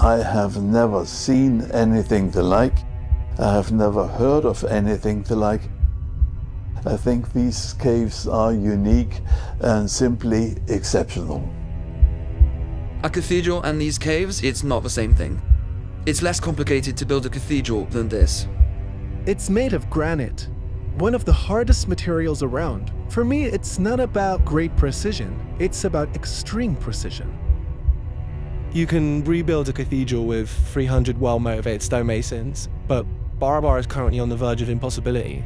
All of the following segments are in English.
I have never seen anything the like. I have never heard of anything the like. I think these caves are unique and simply exceptional. A cathedral and these caves, it's not the same thing. It's less complicated to build a cathedral than this. It's made of granite, one of the hardest materials around. For me, it's not about great precision, it's about extreme precision. You can rebuild a cathedral with 300 well-motivated stonemasons, but Barabar is currently on the verge of impossibility.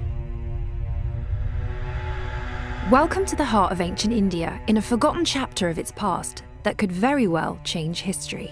Welcome to the heart of ancient India, in a forgotten chapter of its past that could very well change history.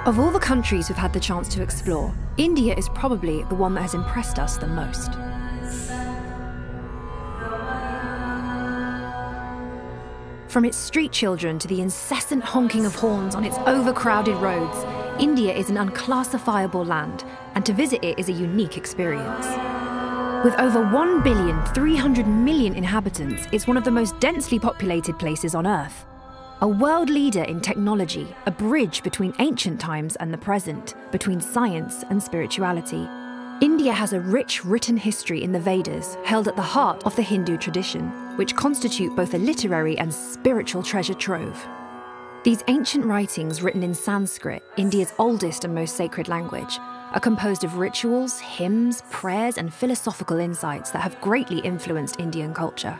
Of all the countries we've had the chance to explore, India is probably the one that has impressed us the most. From its street children to the incessant honking of horns on its overcrowded roads, India is an unclassifiable land, and to visit it is a unique experience. With over 1,300,000,000 inhabitants, it's one of the most densely populated places on Earth. A world leader in technology, a bridge between ancient times and the present, between science and spirituality. India has a rich written history in the Vedas, held at the heart of the Hindu tradition, which constitute both a literary and spiritual treasure trove. These ancient writings, written in Sanskrit, India's oldest and most sacred language, are composed of rituals, hymns, prayers, and philosophical insights that have greatly influenced Indian culture.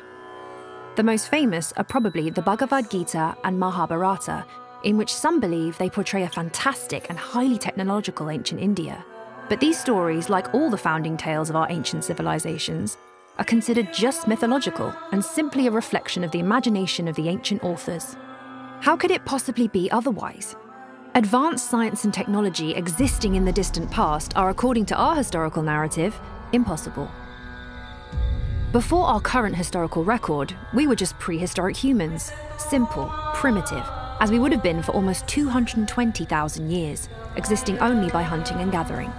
The most famous are probably the Bhagavad Gita and Mahabharata, in which some believe they portray a fantastic and highly technological ancient India. But these stories, like all the founding tales of our ancient civilizations, are considered just mythological and simply a reflection of the imagination of the ancient authors. How could it possibly be otherwise? Advanced science and technology existing in the distant past are, according to our historical narrative, impossible. Before our current historical record, we were just prehistoric humans, simple, primitive, as we would have been for almost 220,000 years, existing only by hunting and gathering.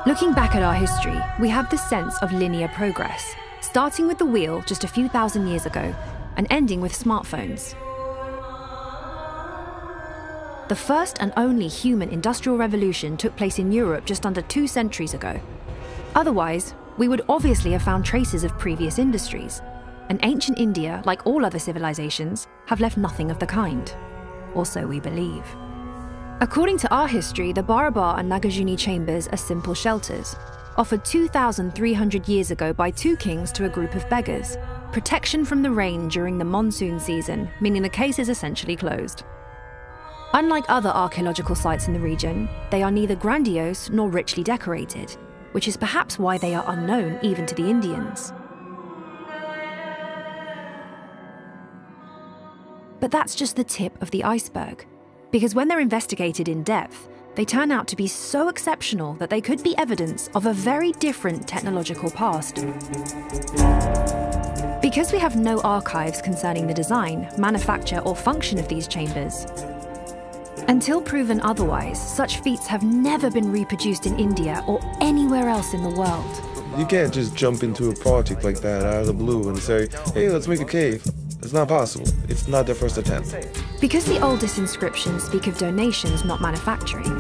Looking back at our history, we have this sense of linear progress, starting with the wheel just a few thousand years ago, and ending with smartphones. The first and only human industrial revolution took place in Europe just under 2 centuries ago. Otherwise, we would obviously have found traces of previous industries, and ancient India, like all other civilizations, have left nothing of the kind. Or so we believe. According to our history, the Barabar and Nagarjuni chambers are simple shelters, offered 2,300 years ago by 2 kings to a group of beggars, protection from the rain during the monsoon season, meaning the case is essentially closed. Unlike other archaeological sites in the region, they are neither grandiose nor richly decorated, which is perhaps why they are unknown even to the Indians. But that's just the tip of the iceberg, because when they're investigated in depth, they turn out to be so exceptional that they could be evidence of a very different technological past. Because we have no archives concerning the design, manufacture, or function of these chambers, until proven otherwise, such feats have never been reproduced in India or anywhere else in the world. You can't just jump into a project like that out of the blue and say, hey, let's make a cave. It's not possible. It's not their first attempt. Because the oldest inscriptions speak of donations, not manufacturing.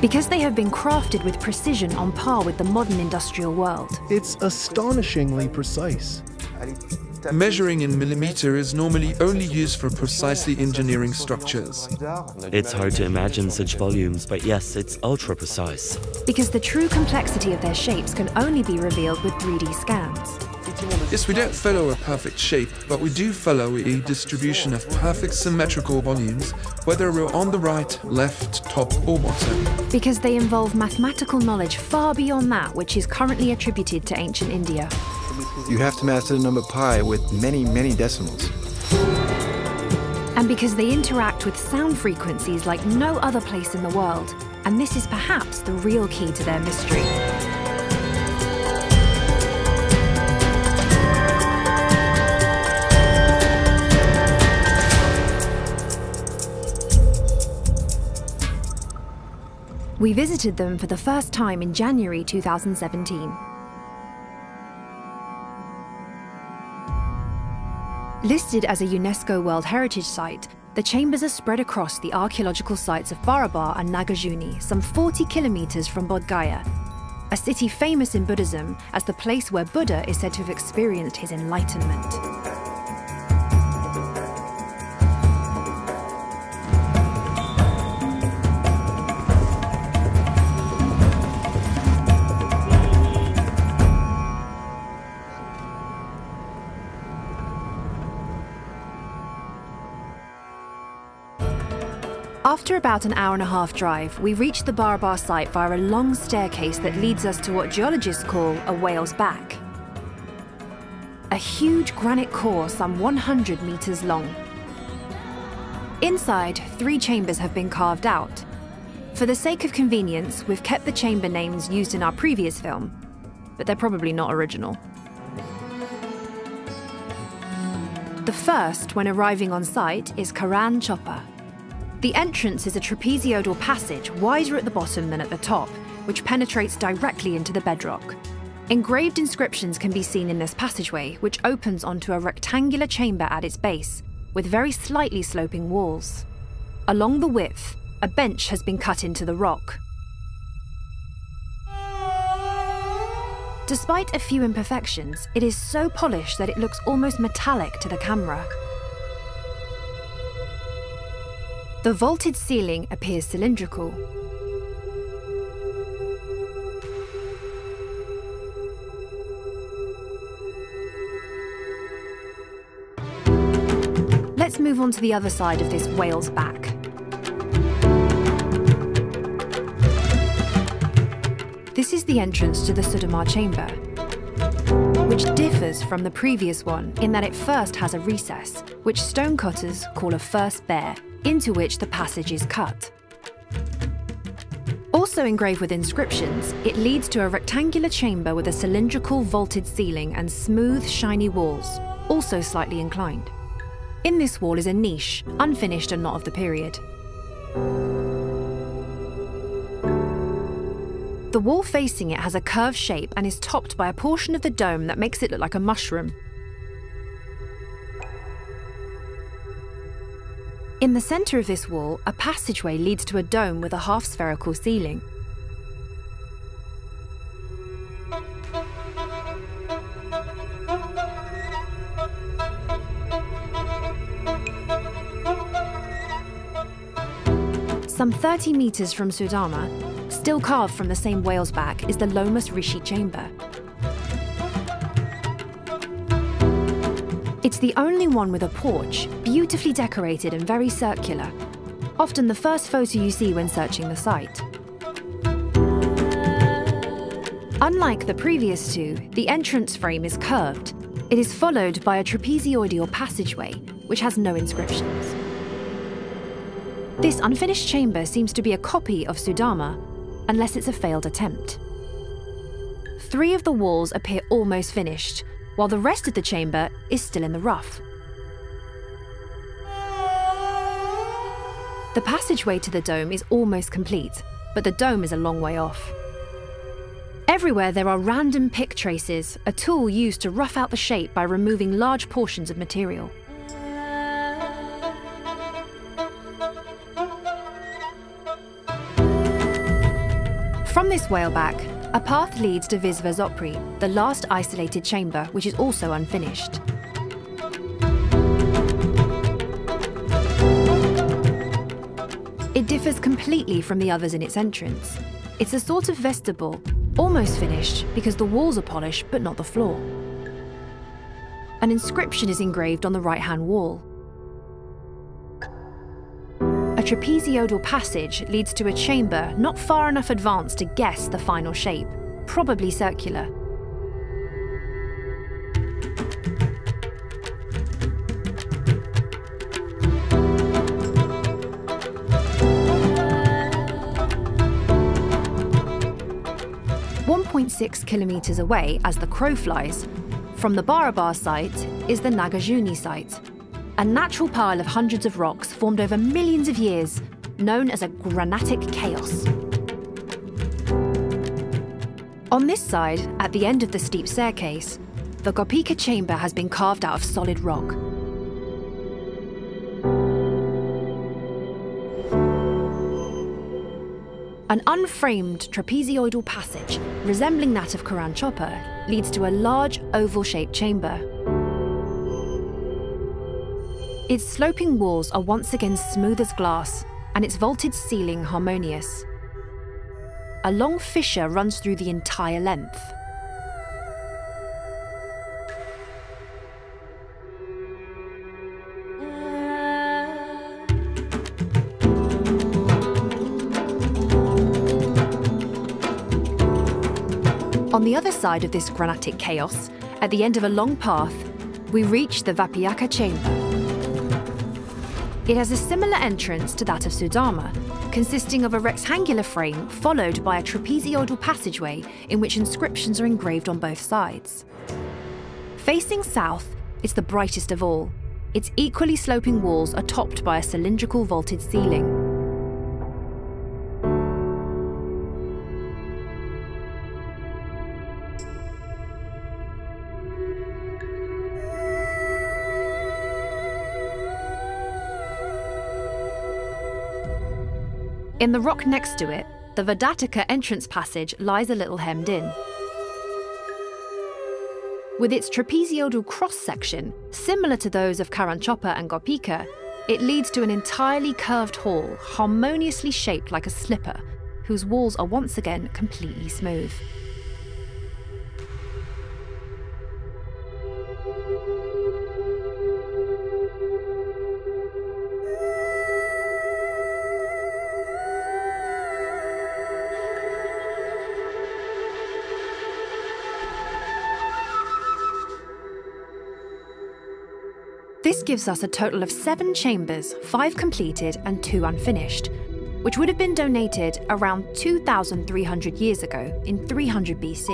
Because they have been crafted with precision on par with the modern industrial world. It's astonishingly precise. Measuring in millimeter is normally only used for precisely engineering structures. It's hard to imagine such volumes, but yes, it's ultra precise. Because the true complexity of their shapes can only be revealed with 3D scans. Yes, we don't follow a perfect shape, but we do follow a distribution of perfect symmetrical volumes, whether we're on the right, left, top or bottom. Because they involve mathematical knowledge far beyond that which is currently attributed to ancient India. You have to master the number pi with many, many decimals. And because they interact with sound frequencies like no other place in the world. And this is perhaps the real key to their mystery. We visited them for the first time in January 2017. Listed as a UNESCO World Heritage Site, the chambers are spread across the archaeological sites of Barabar and Nagarjuni, some 40 kilometers from Bodh Gaya, a city famous in Buddhism as the place where Buddha is said to have experienced his enlightenment. After about an hour-and-a-half drive, we reach the Barabar site via a long staircase that leads us to what geologists call a whale's back. A huge granite core some 100 meters long. Inside, 3 chambers have been carved out. For the sake of convenience, we've kept the chamber names used in our previous film, but they're probably not original. The first, when arriving on site, is Karan Chopper. The entrance is a trapezoidal passage wider at the bottom than at the top, which penetrates directly into the bedrock. Engraved inscriptions can be seen in this passageway, which opens onto a rectangular chamber at its base, with very slightly sloping walls. Along the width, a bench has been cut into the rock. Despite a few imperfections, it is so polished that it looks almost metallic to the camera. The vaulted ceiling appears cylindrical. Let's move on to the other side of this whale's back. This is the entrance to the Sudamar chamber, which differs from the previous one in that it first has a recess, which stonecutters call a first bear, into which the passage is cut. Also engraved with inscriptions, it leads to a rectangular chamber with a cylindrical vaulted ceiling and smooth, shiny walls, also slightly inclined. In this wall is a niche, unfinished and not of the period. The wall facing it has a curved shape and is topped by a portion of the dome that makes it look like a mushroom. In the centre of this wall, a passageway leads to a dome with a half-spherical ceiling. Some 30 meters from Sudama, still carved from the same whale's back, is the Lomas Rishi chamber. It's the only one with a porch, beautifully decorated and very circular, often the first photo you see when searching the site. Unlike the previous two, the entrance frame is curved. It is followed by a trapezoidal passageway, which has no inscriptions. This unfinished chamber seems to be a copy of Sudama, unless it's a failed attempt. 3 of the walls appear almost finished, while the rest of the chamber is still in the rough. The passageway to the dome is almost complete, but the dome is a long way off. Everywhere there are random pick traces, a tool used to rough out the shape by removing large portions of material. this whaleback, a path leads to Visvazopri, the last isolated chamber, which is also unfinished. It differs completely from the others in its entrance. It's a sort of vestibule, almost finished because the walls are polished but not the floor. An inscription is engraved on the right-hand wall. A trapezoidal passage leads to a chamber not far enough advanced to guess the final shape, probably circular. .6 kilometers away, as the crow flies, from the Barabar site is the Nagarjuni site, a natural pile of hundreds of rocks formed over millions of years, known as a granitic chaos. On this side, at the end of the steep staircase, the Gopika chamber has been carved out of solid rock. An unframed trapezoidal passage, resembling that of Karan Chopper, leads to a large oval-shaped chamber. Its sloping walls are once again smooth as glass, and its vaulted ceiling harmonious. A long fissure runs through the entire length. On the other side of this granitic chaos, at the end of a long path, we reach the Vapyaka chamber. It has a similar entrance to that of Sudama, consisting of a rectangular frame followed by a trapezoidal passageway in which inscriptions are engraved on both sides. Facing south, it's the brightest of all. Its equally sloping walls are topped by a cylindrical vaulted ceiling. In the rock next to it, the Vedataka entrance passage lies a little hemmed in. With its trapezoidal cross-section, similar to those of Karanchopa and Gopika, it leads to an entirely curved hall, harmoniously shaped like a slipper, whose walls are once again completely smooth. This gives us a total of 7 chambers, 5 completed and 2 unfinished, which would have been donated around 2,300 years ago in 300 BC.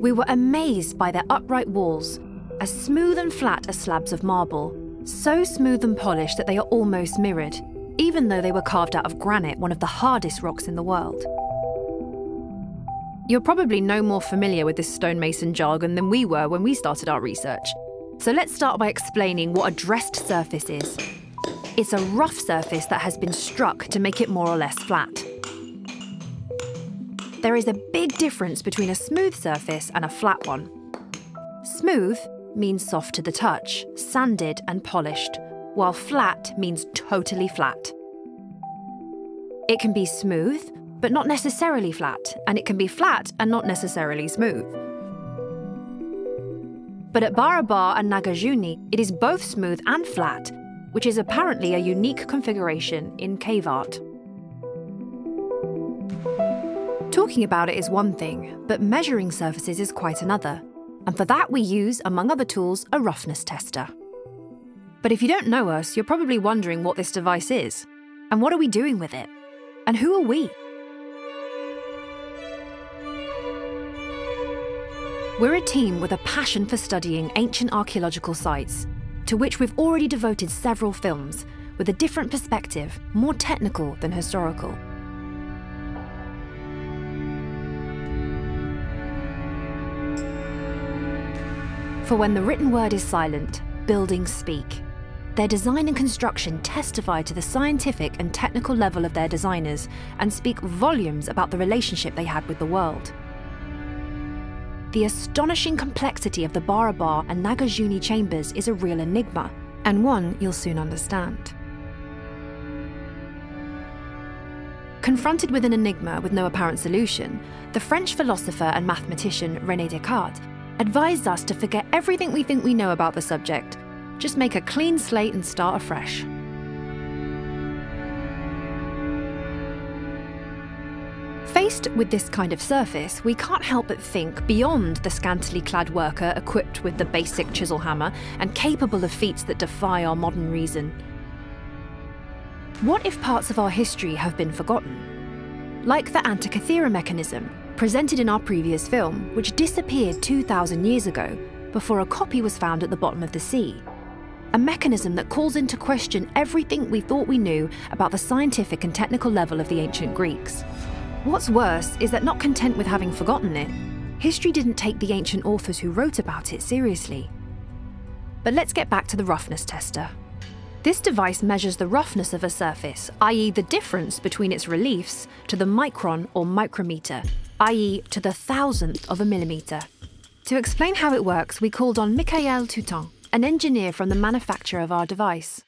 We were amazed by their upright walls, as smooth and flat as slabs of marble, so smooth and polished that they are almost mirrored, even though they were carved out of granite, one of the hardest rocks in the world. You're probably no more familiar with this stonemason jargon than we were when we started our research. So let's start by explaining what a dressed surface is. It's a rough surface that has been struck to make it more or less flat. There is a big difference between a smooth surface and a flat one. Smooth means soft to the touch, sanded and polished, while flat means totally flat. It can be smooth, but not necessarily flat, and it can be flat and not necessarily smooth. But at Barabar and Nagarjuni, it is both smooth and flat, which is apparently a unique configuration in cave art. Talking about it is one thing, but measuring surfaces is quite another. And for that we use, among other tools, a roughness tester. But if you don't know us, you're probably wondering what this device is. And what are we doing with it? And who are we? We're a team with a passion for studying ancient archaeological sites, to which we've already devoted several films, with a different perspective, more technical than historical. For when the written word is silent, buildings speak. Their design and construction testify to the scientific and technical level of their designers and speak volumes about the relationship they had with the world. The astonishing complexity of the Barabar and Nagarjuna chambers is a real enigma, and one you'll soon understand. Confronted with an enigma with no apparent solution, the French philosopher and mathematician René Descartes advised us to forget everything we think we know about the subject, just make a clean slate and start afresh. Faced with this kind of surface, we can't help but think beyond the scantily clad worker equipped with the basic chisel hammer and capable of feats that defy our modern reason. What if parts of our history have been forgotten? Like the Antikythera mechanism, presented in our previous film, which disappeared 2,000 years ago before a copy was found at the bottom of the sea. A mechanism that calls into question everything we thought we knew about the scientific and technical level of the ancient Greeks. What's worse is that not content with having forgotten it, history didn't take the ancient authors who wrote about it seriously. But let's get back to the roughness tester. This device measures the roughness of a surface, i.e. the difference between its reliefs, to the micron or micrometer, i.e. to the thousandth of a millimeter. To explain how it works, we called on Michael Toutan, an engineer from the manufacturer of our device.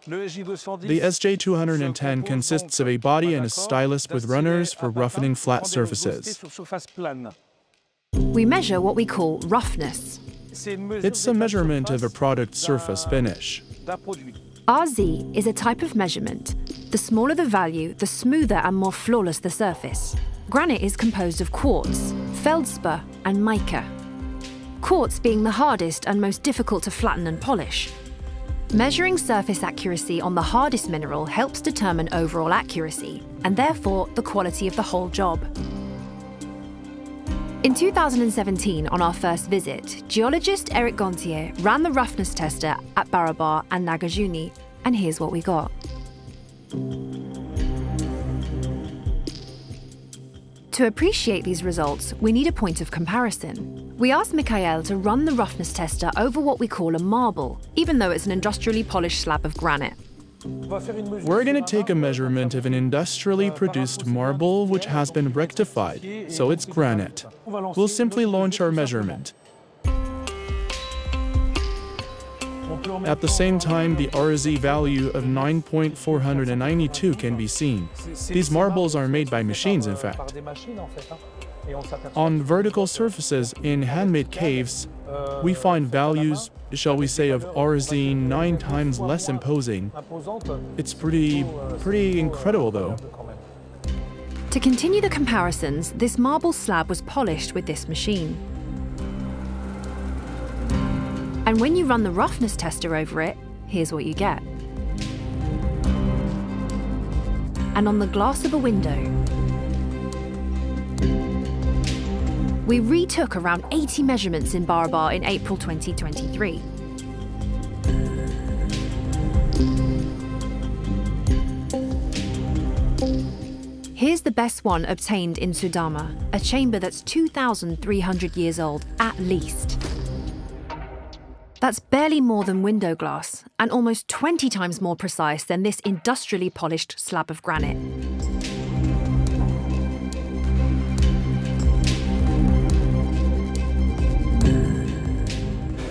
The SJ210 consists of a body and a stylus with runners for roughening flat surfaces. We measure what we call roughness. It's a measurement of a product surface finish. RZ is a type of measurement. The smaller the value, the smoother and more flawless the surface. Granite is composed of quartz, feldspar and mica. Quartz being the hardest and most difficult to flatten and polish. Measuring surface accuracy on the hardest mineral helps determine overall accuracy, and therefore the quality of the whole job. In 2017, on our first visit, geologist Eric Gontier ran the roughness tester at Barabar and Nagarjuna, and here's what we got. To appreciate these results, we need a point of comparison. We asked Michael to run the roughness tester over what we call a marble, even though it's an industrially polished slab of granite. We're going to take a measurement of an industrially produced marble which has been rectified, so it's granite. We'll simply launch our measurement. At the same time, the RZ value of 9.492 can be seen. These marbles are made by machines, in fact. On vertical surfaces in handmade caves, we find values, shall we say, of RZ 9 times less imposing. It's pretty incredible, though. To continue the comparisons, this marble slab was polished with this machine. And when you run the roughness tester over it, here's what you get. And on the glass of a window, we retook around 80 measurements in Barabar in April 2023. Here's the best one obtained in Sudama, a chamber that's 2,300 years old, at least. That's barely more than window glass, and almost 20 times more precise than this industrially polished slab of granite.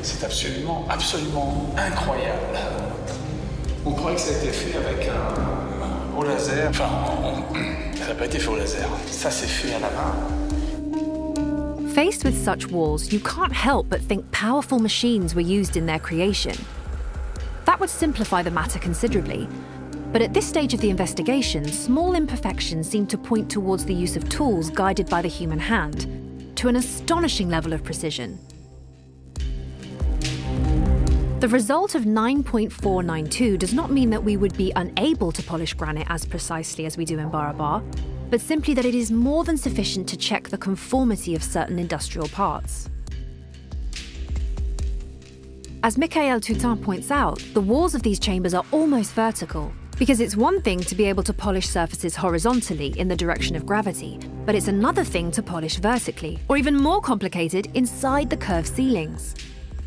C'est absolument incroyable. On croyait que ça a été fait avec au laser. Enfin, ça n'a pas été fait au laser. Ça, c'est fait à la main. Faced with such walls, you can't help but think powerful machines were used in their creation. That would simplify the matter considerably. But at this stage of the investigation, small imperfections seem to point towards the use of tools guided by the human hand, to an astonishing level of precision. The result of 9.492 does not mean that we would be unable to polish granite as precisely as we do in Barabar, but simply that it is more than sufficient to check the conformity of certain industrial parts. As Michael Toutan points out, the walls of these chambers are almost vertical, because it's one thing to be able to polish surfaces horizontally in the direction of gravity, but it's another thing to polish vertically, or even more complicated, inside the curved ceilings.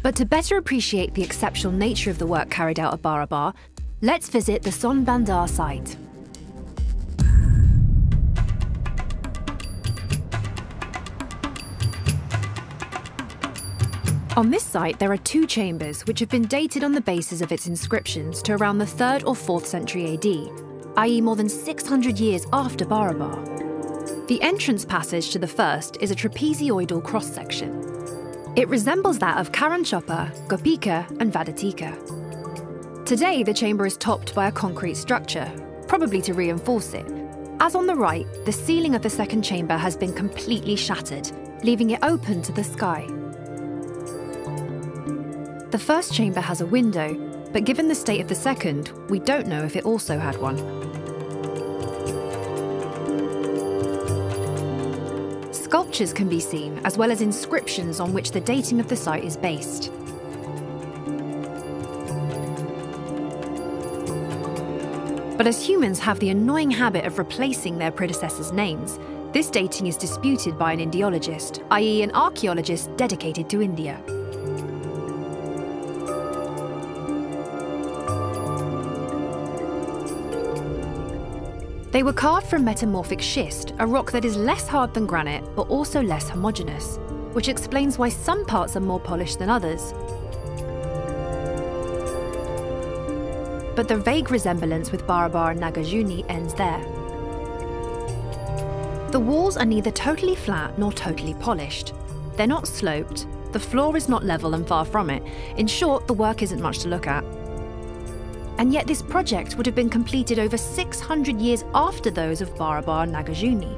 But to better appreciate the exceptional nature of the work carried out at Barabar, let's visit the Son Bandar site. On this site, there are two chambers which have been dated on the basis of its inscriptions to around the 3rd or 4th century AD, i.e. more than 600 years after Barabar. The entrance passage to the first is a trapezoidal cross-section. It resembles that of Karanchapa, Gopika and Vadatika. Today, the chamber is topped by a concrete structure, probably to reinforce it. As on the right, the ceiling of the second chamber has been completely shattered, leaving it open to the sky. The first chamber has a window, but given the state of the second, we don't know if it also had one. Sculptures can be seen, as well as inscriptions on which the dating of the site is based. But as humans have the annoying habit of replacing their predecessors' names, this dating is disputed by an Indiologist, i.e. an archaeologist dedicated to India. They were carved from metamorphic schist, a rock that is less hard than granite, but also less homogeneous, which explains why some parts are more polished than others. But the vague resemblance with Barabar and Nagarjuna ends there. The walls are neither totally flat nor totally polished. They're not sloped, the floor is not level and far from it. In short, the work isn't much to look at. And yet this project would have been completed over 600 years after those of Barabar and Nagarjuna.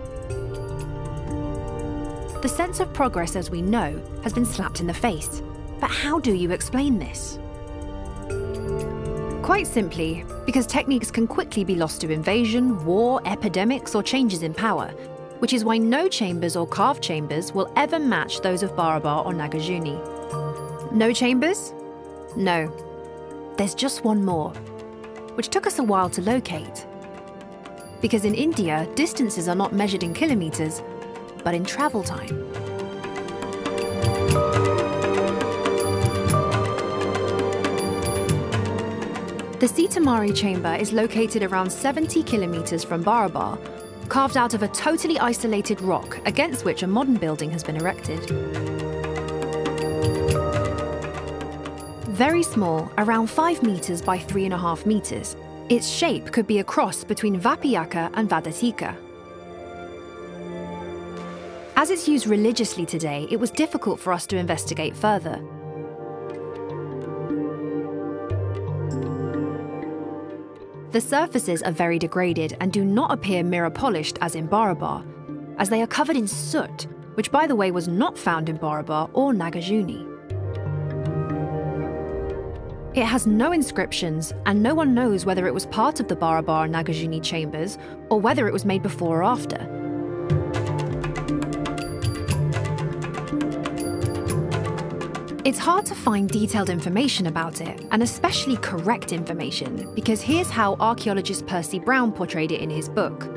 The sense of progress, as we know, has been slapped in the face. But how do you explain this? Quite simply, because techniques can quickly be lost to invasion, war, epidemics, or changes in power, which is why no chambers or carved chambers will ever match those of Barabar or Nagarjuna. No chambers? No. There's just one more, which took us a while to locate. Because in India, distances are not measured in kilometers, but in travel time. The Sitamarhi chamber is located around 70 kilometers from Barabar, carved out of a totally isolated rock against which a modern building has been erected. Very small, around 5 meters by 3.5 meters, its shape could be a cross between Vapiyaka and Vadatika. As it's used religiously today, it was difficult for us to investigate further. The surfaces are very degraded and do not appear mirror-polished as in Barabar, as they are covered in soot, which by the way was not found in Barabar or Nagarjuna. It has no inscriptions, and no one knows whether it was part of the Barabar and Nagarjuna chambers or whether it was made before or after. It's hard to find detailed information about it, and especially correct information, because here's how archaeologist Percy Brown portrayed it in his book.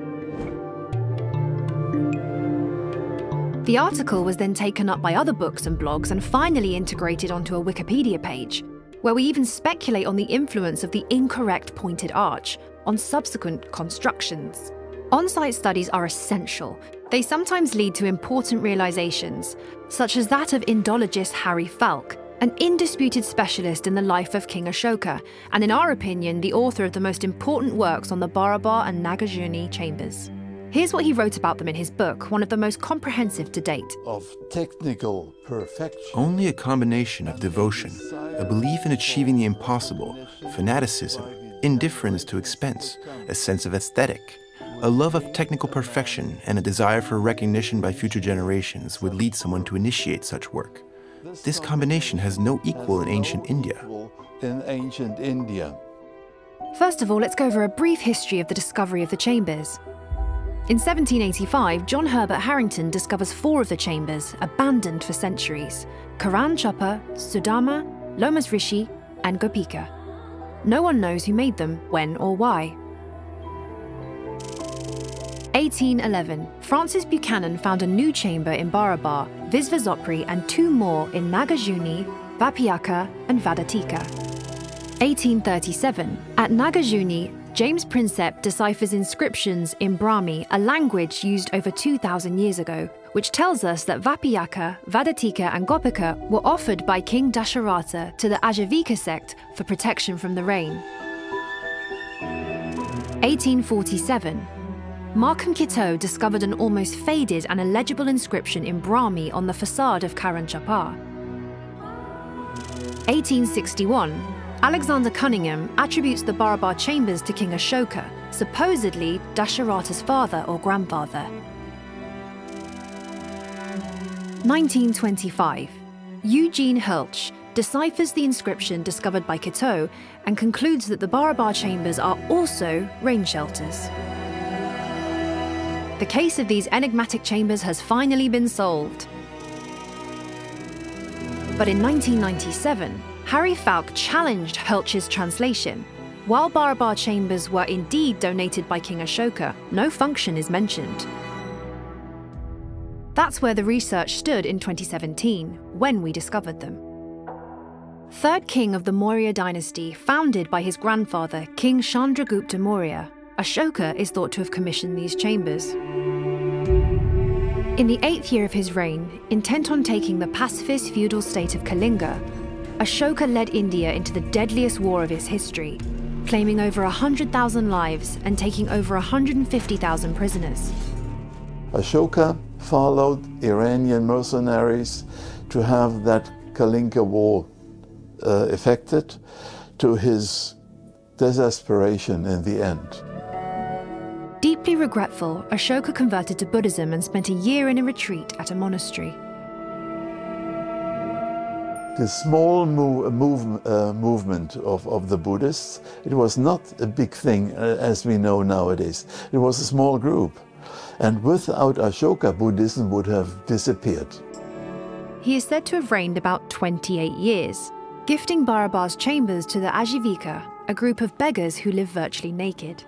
The article was then taken up by other books and blogs and finally integrated onto a Wikipedia page, where we even speculate on the influence of the incorrect pointed arch on subsequent constructions. On-site studies are essential. They sometimes lead to important realizations, such as that of Indologist Harry Falk, an indisputed specialist in the life of King Ashoka, and in our opinion, the author of the most important works on the Barabar and Nagarjuna chambers. Here's what he wrote about them in his book, one of the most comprehensive to date. Of technical perfection. Only a combination of devotion, a belief in achieving the impossible, fanaticism, indifference to expense, a sense of aesthetic, a love of technical perfection, and a desire for recognition by future generations would lead someone to initiate such work. This combination has no equal in ancient India. First of all, let's go over a brief history of the discovery of the chambers. In 1785, John Herbert Harrington discovers 4 of the chambers, abandoned for centuries: Karanchapa, Sudama, Lomas Rishi, and Gopika. No one knows who made them, when or why. 1811, Francis Buchanan found a new chamber in Barabar, Visvasopri, and 2 more in Nagarjuna, Vapiyaka, and Vadatika. 1837, at Nagarjuna, James Prinsep deciphers inscriptions in Brahmi, a language used over 2,000 years ago, which tells us that Vapiyaka, Vadatika and Gopika were offered by King Dasharatha to the Ajivika sect for protection from the rain. 1847, Markham Kitto discovered an almost faded and illegible inscription in Brahmi on the facade of Karan Chapar. 1861, Alexander Cunningham attributes the Barabar chambers to King Ashoka, supposedly Dasharatha's father or grandfather. 1925, Eugene Hölsch deciphers the inscription discovered by Kitto and concludes that the Barabar chambers are also rain shelters. The case of these enigmatic chambers has finally been solved. But in 1997, Harry Falk challenged Hölsch's translation. While Barabar chambers were indeed donated by King Ashoka, no function is mentioned. That's where the research stood in 2017, when we discovered them. Third king of the Maurya dynasty, founded by his grandfather, King Chandragupta Maurya, Ashoka is thought to have commissioned these chambers. In the 8th year of his reign, intent on taking the pacifist feudal state of Kalinga, Ashoka led India into the deadliest war of its history, claiming over 100,000 lives and taking over 150,000 prisoners. Ashoka followed Iranian mercenaries to have that Kalinga war effected, to his desperation in the end. Deeply regretful, Ashoka converted to Buddhism and spent a year in a retreat at a monastery. The small movement of the Buddhists, it was not a big thing as we know nowadays. It was a small group. And without Ashoka, Buddhism would have disappeared. He is said to have reigned about 28 years, gifting Barabar's chambers to the Ajivika, a group of beggars who live virtually naked.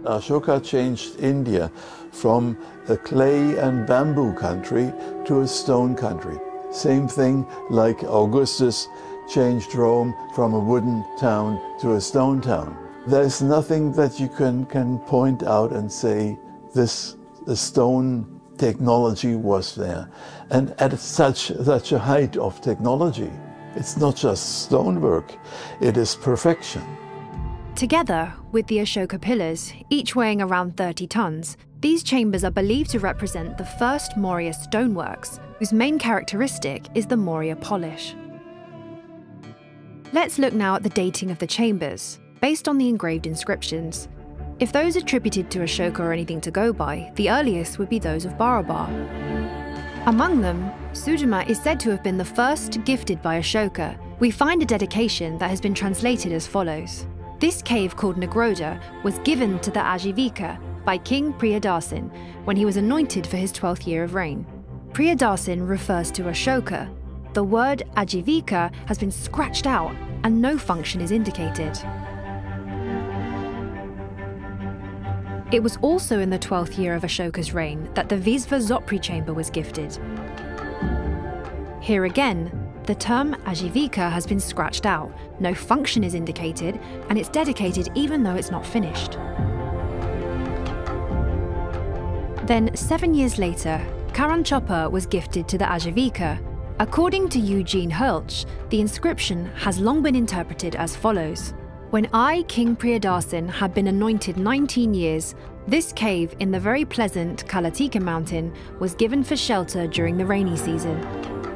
Ashoka changed India from a clay and bamboo country to a stone country. Same thing like Augustus changed Rome from a wooden town to a stone town. There's nothing that you can point out and say this stone technology was there. And at such a height of technology, it's not just stonework, it is perfection. Together with the Ashoka pillars, each weighing around 30 tons, these chambers are believed to represent the first Maurya stoneworks, whose main characteristic is the Maurya polish. Let's look now at the dating of the chambers, based on the engraved inscriptions. If those attributed to Ashoka are anything to go by, the earliest would be those of Barabar. Among them, Sudama is said to have been the first gifted by Ashoka. We find a dedication that has been translated as follows. This cave, called Nagroda, was given to the Ajivika by King Priyadasan when he was anointed for his 12th year of reign. Priyadasan refers to Ashoka. The word Ajivika has been scratched out and no function is indicated. It was also in the 12th year of Ashoka's reign that the Visvazopri chamber was gifted. Here again, the term Ajivika has been scratched out, no function is indicated, and it's dedicated even though it's not finished. Then, 7 years later, Karan Chapar was gifted to the Ajivika. According to Eugene Hölsch, the inscription has long been interpreted as follows. When I, King Priyadasan, had been anointed 19 years, this cave in the very pleasant Kalatika mountain was given for shelter during the rainy season.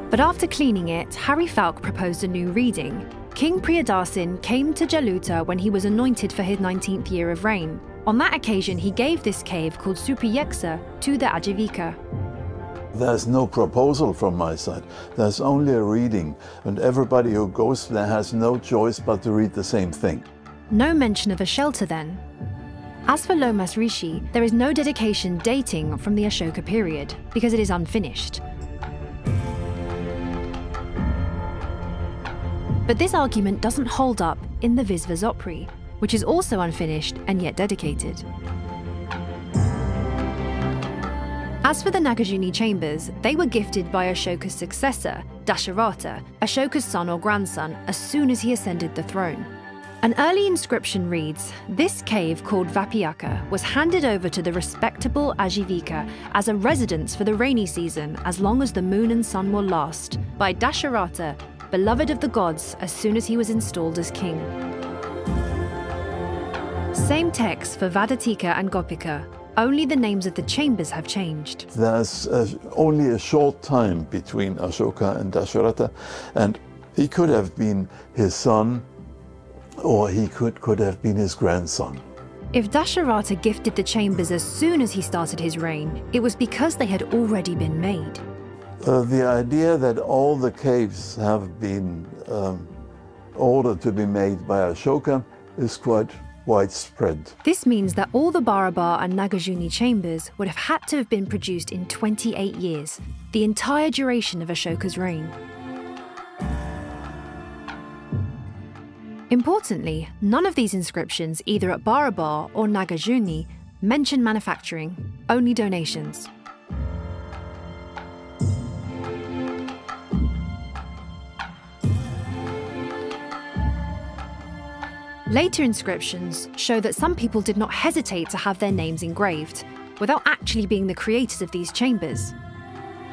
But after cleaning it, Harry Falk proposed a new reading. King Priyadasan came to Jaluta when he was anointed for his 19th year of reign. On that occasion, he gave this cave called Supiyeksa to the Ajivika. There's no proposal from my side. There's only a reading, and everybody who goes there has no choice but to read the same thing. No mention of a shelter then. As for Lomas Rishi, there is no dedication dating from the Ashoka period, because it is unfinished. But this argument doesn't hold up in the Visvazopri, which is also unfinished and yet dedicated. As for the Nagarjuna chambers, they were gifted by Ashoka's successor, Dasharata, Ashoka's son or grandson, as soon as he ascended the throne. An early inscription reads, "This cave called Vapiyaka was handed over to the respectable Ajivika as a residence for the rainy season as long as the moon and sun will last, by Dasharata, beloved of the gods, as soon as he was installed as king." Same text for Vadatika and Gopika, only the names of the chambers have changed. There's only a short time between Ashoka and Dasharata, and he could have been his son, or he could have been his grandson. If Dasharata gifted the chambers as soon as he started his reign, it was because they had already been made. The idea that all the caves have been ordered to be made by Ashoka is quite widespread. This means that all the Barabar and Nagarjuna chambers would have had to have been produced in 28 years, the entire duration of Ashoka's reign. Importantly, none of these inscriptions, either at Barabar or Nagarjuna, mention manufacturing, only donations. Later inscriptions show that some people did not hesitate to have their names engraved, without actually being the creators of these chambers.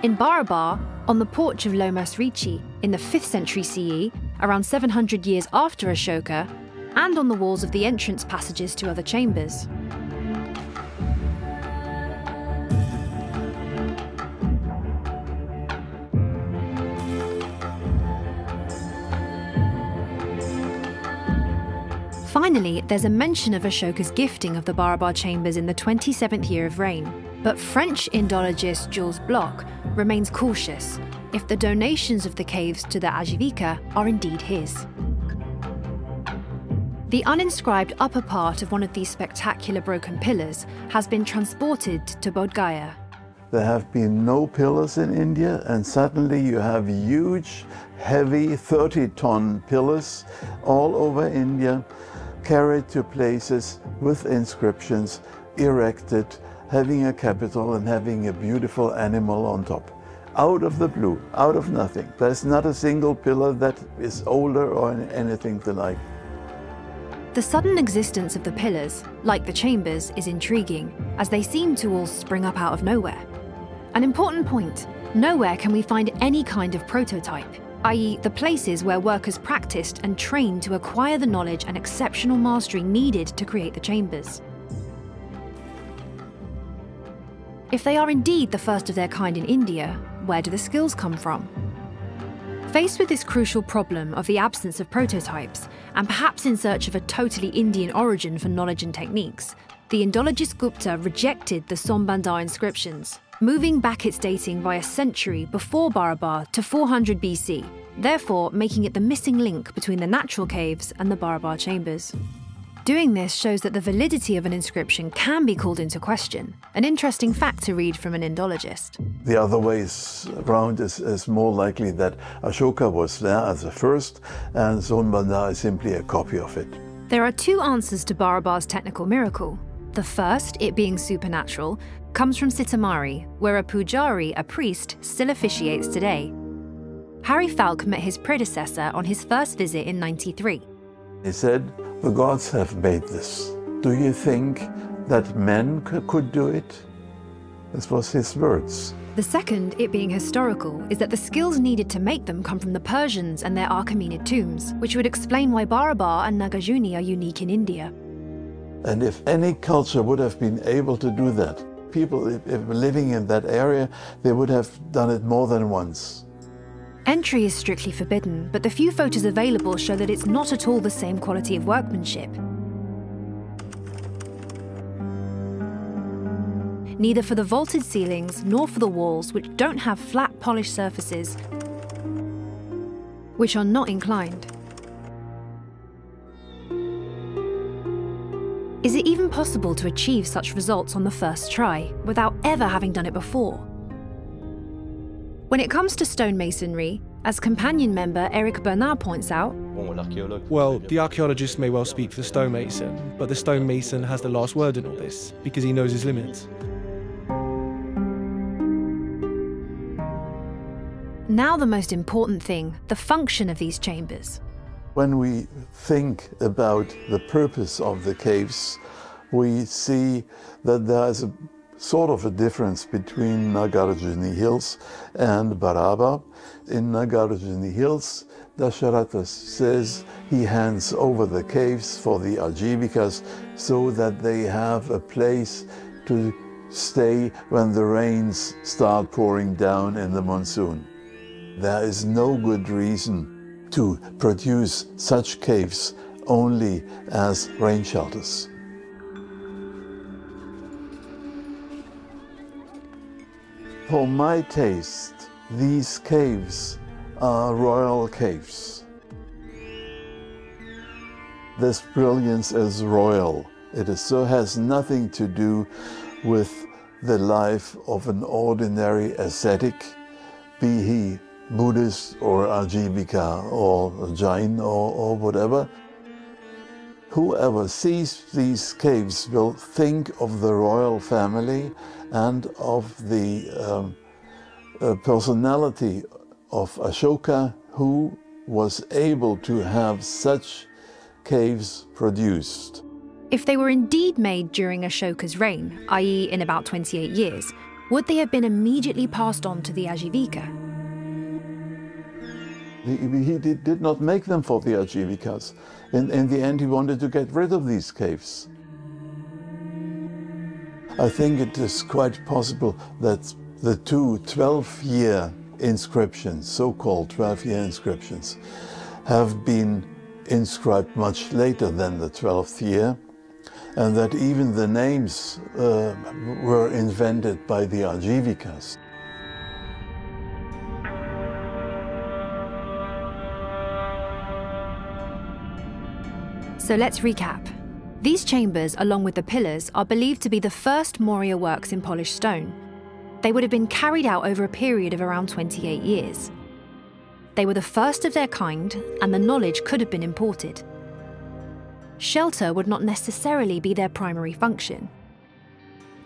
In Barabar, on the porch of Lomas Rishi in the 5th century CE, around 700 years after Ashoka, and on the walls of the entrance passages to other chambers. Finally, there's a mention of Ashoka's gifting of the Barabar chambers in the 27th year of reign, but French Indologist Jules Bloch remains cautious if the donations of the caves to the Ajivika are indeed his. The uninscribed upper part of one of these spectacular broken pillars has been transported to Bodh Gaya. There have been no pillars in India, and suddenly you have huge, heavy 30-ton pillars all over India, carried to places with inscriptions, erected, having a capital and having a beautiful animal on top. Out of the blue, out of nothing. There's not a single pillar that is older or anything the like. The sudden existence of the pillars, like the chambers, is intriguing, as they seem to all spring up out of nowhere. An important point, nowhere can we find any kind of prototype, i.e. the places where workers practiced and trained to acquire the knowledge and exceptional mastery needed to create the chambers. If they are indeed the first of their kind in India, where do the skills come from? Faced with this crucial problem of the absence of prototypes, and perhaps in search of a totally Indian origin for knowledge and techniques, the Indologist Gupta rejected the Sombandar inscriptions, moving back its dating by a century before Barabar to 400 BC, therefore making it the missing link between the natural caves and the Barabar chambers. Doing this shows that the validity of an inscription can be called into question, an interesting fact to read from an Indologist. The other ways around is more likely that Ashoka was there as the first, and Sombandar is simply a copy of it. There are two answers to Barabar's technical miracle. The first, it being supernatural, comes from Sitamari, where a pujari, a priest, still officiates today. Harry Falk met his predecessor on his first visit in '93. He said, "The gods have made this. Do you think that men could do it?" This was his words. The second, it being historical, is that the skills needed to make them come from the Persians and their Achaemenid tombs, which would explain why Barabar and Nagarjuna are unique in India. And if any culture would have been able to do that, people if living in that area, they would have done it more than once. Entry is strictly forbidden, but the few photos available show that it's not at all the same quality of workmanship. Neither for the vaulted ceilings nor for the walls, which don't have flat polished surfaces, which are not inclined. Is it even possible to achieve such results on the first try, without ever having done it before? When it comes to stonemasonry, as companion member Eric Bernard points out, well, the archaeologist may well speak for the stonemason, but the stonemason has the last word in all this, because he knows his limits. Now the most important thing, the function of these chambers. When we think about the purpose of the caves, we see that there is a sort of a difference between Nagarjuna Hills and Barabar. In Nagarjuna Hills, Dasharathas says he hands over the caves for the Ajivikas so that they have a place to stay when the rains start pouring down in the monsoon. There is no good reason to produce such caves only as rain shelters. For my taste, these caves are royal caves. This brilliance is royal. It has nothing to do with the life of an ordinary ascetic, be he Buddhist or Ajivika or Jain or whatever. Whoever sees these caves will think of the royal family and of the personality of Ashoka, who was able to have such caves produced. If they were indeed made during Ashoka's reign, i.e. in about 28 years, would they have been immediately passed on to the Ajivika? He did not make them for the Ajivikas. In the end, he wanted to get rid of these caves. I think it is quite possible that the two 12-year inscriptions, so-called 12-year inscriptions, have been inscribed much later than the 12th year, and that even the names were invented by the Ajivikas. So let's recap. These chambers, along with the pillars, are believed to be the first Maurya works in polished stone. They would have been carried out over a period of around 28 years. They were the first of their kind, and the knowledge could have been imported. Shelter would not necessarily be their primary function.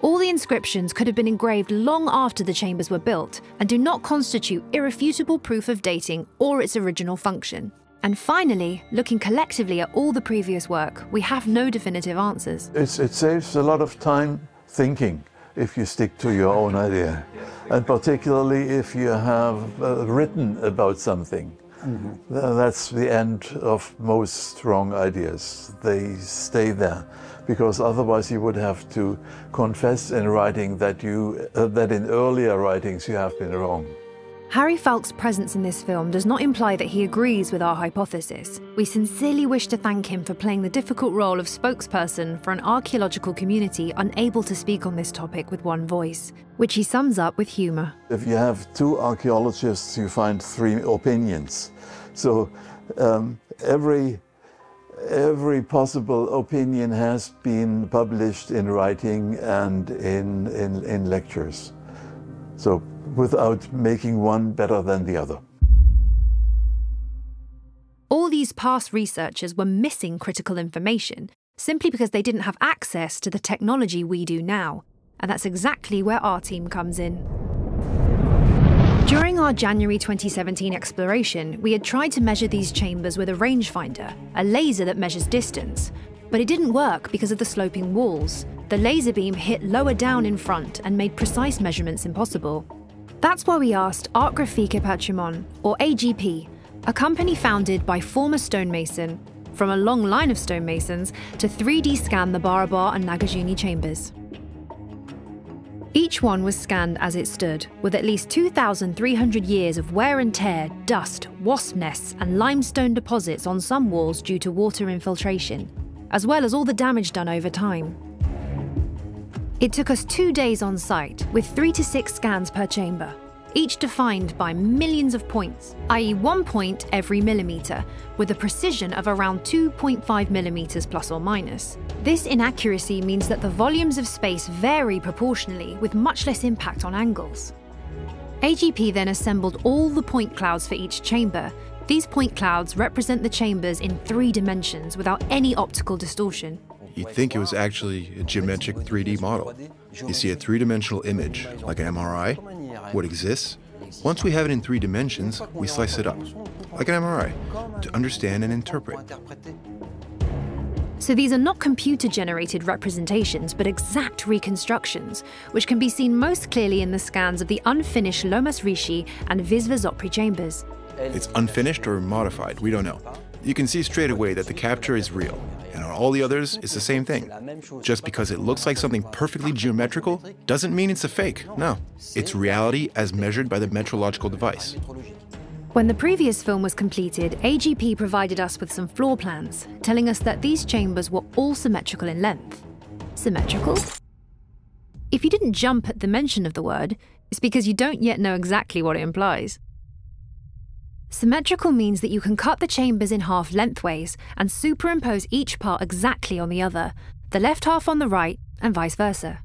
All the inscriptions could have been engraved long after the chambers were built and do not constitute irrefutable proof of dating or its original function. And finally, looking collectively at all the previous work, we have no definitive answers. It saves a lot of time thinking if you stick to your own idea, and particularly if you have written about something. That's the end of most wrong ideas. They stay there, because otherwise you would have to confess in writing that in earlier writings you have been wrong. Harry Falk's presence in this film does not imply that he agrees with our hypothesis. We sincerely wish to thank him for playing the difficult role of spokesperson for an archaeological community unable to speak on this topic with one voice, which he sums up with humour. If you have two archaeologists, you find three opinions. So every possible opinion has been published in writing and in lectures. So without making one better than the other. All these past researchers were missing critical information simply because they didn't have access to the technology we do now, and that's exactly where our team comes in. During our January 2017 exploration, we had tried to measure these chambers with a rangefinder, a laser that measures distance, but it didn't work because of the sloping walls. The laser beam hit lower down in front and made precise measurements impossible. That's why we asked Art Grafique Patrimoine, or AGP, a company founded by former stonemason, from a long line of stonemasons, to 3D scan the Barabar and Nagarjuna chambers. Each one was scanned as it stood, with at least 2,300 years of wear and tear, dust, wasp nests, and limestone deposits on some walls due to water infiltration, as well as all the damage done over time. It took us 2 days on site, with 3 to 6 scans per chamber, each defined by millions of points, i.e. 1 point every millimetre, with a precision of around 2.5 millimetres plus or minus. This inaccuracy means that the volumes of space vary proportionally, with much less impact on angles. AGP then assembled all the point clouds for each chamber. These point clouds represent the chambers in 3 dimensions without any optical distortion. You'd think it was actually a geometric 3D model. You see a three-dimensional image, like an MRI, what exists, Once we have it in 3 dimensions, we slice it up, like an MRI, to understand and interpret. So these are not computer-generated representations, but exact reconstructions, which can be seen most clearly in the scans of the unfinished Lomas Rishi and Visvasopri chambers. It's unfinished or modified, we don't know. You can see straight away that the capture is real, and on all the others, it's the same thing. Just because it looks like something perfectly geometrical doesn't mean it's a fake, no. It's reality as measured by the metrological device. When the previous film was completed, AGP provided us with some floor plans, telling us that these chambers were all symmetrical in length. Symmetrical? If you didn't jump at the mention of the word, it's because you don't yet know exactly what it implies. Symmetrical means that you can cut the chambers in half lengthways and superimpose each part exactly on the other, the left half on the right, and vice versa.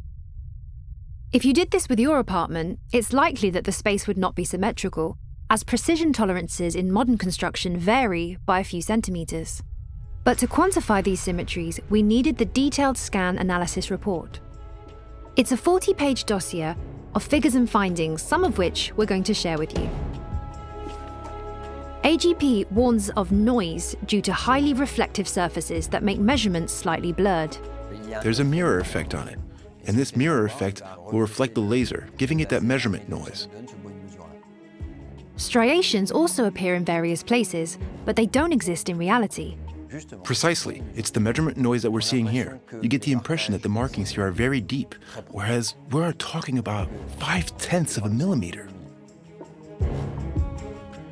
If you did this with your apartment, it's likely that the space would not be symmetrical, as precision tolerances in modern construction vary by a few centimeters. But to quantify these symmetries, we needed the detailed scan analysis report. It's a 40-page dossier of figures and findings, some of which we're going to share with you. AGP warns of noise due to highly reflective surfaces that make measurements slightly blurred. There's a mirror effect on it, and this mirror effect will reflect the laser, giving it that measurement noise. Striations also appear in various places, but they don't exist in reality. Precisely. It's the measurement noise that we're seeing here. You get the impression that the markings here are very deep, whereas we're talking about 0.5 of a millimeter.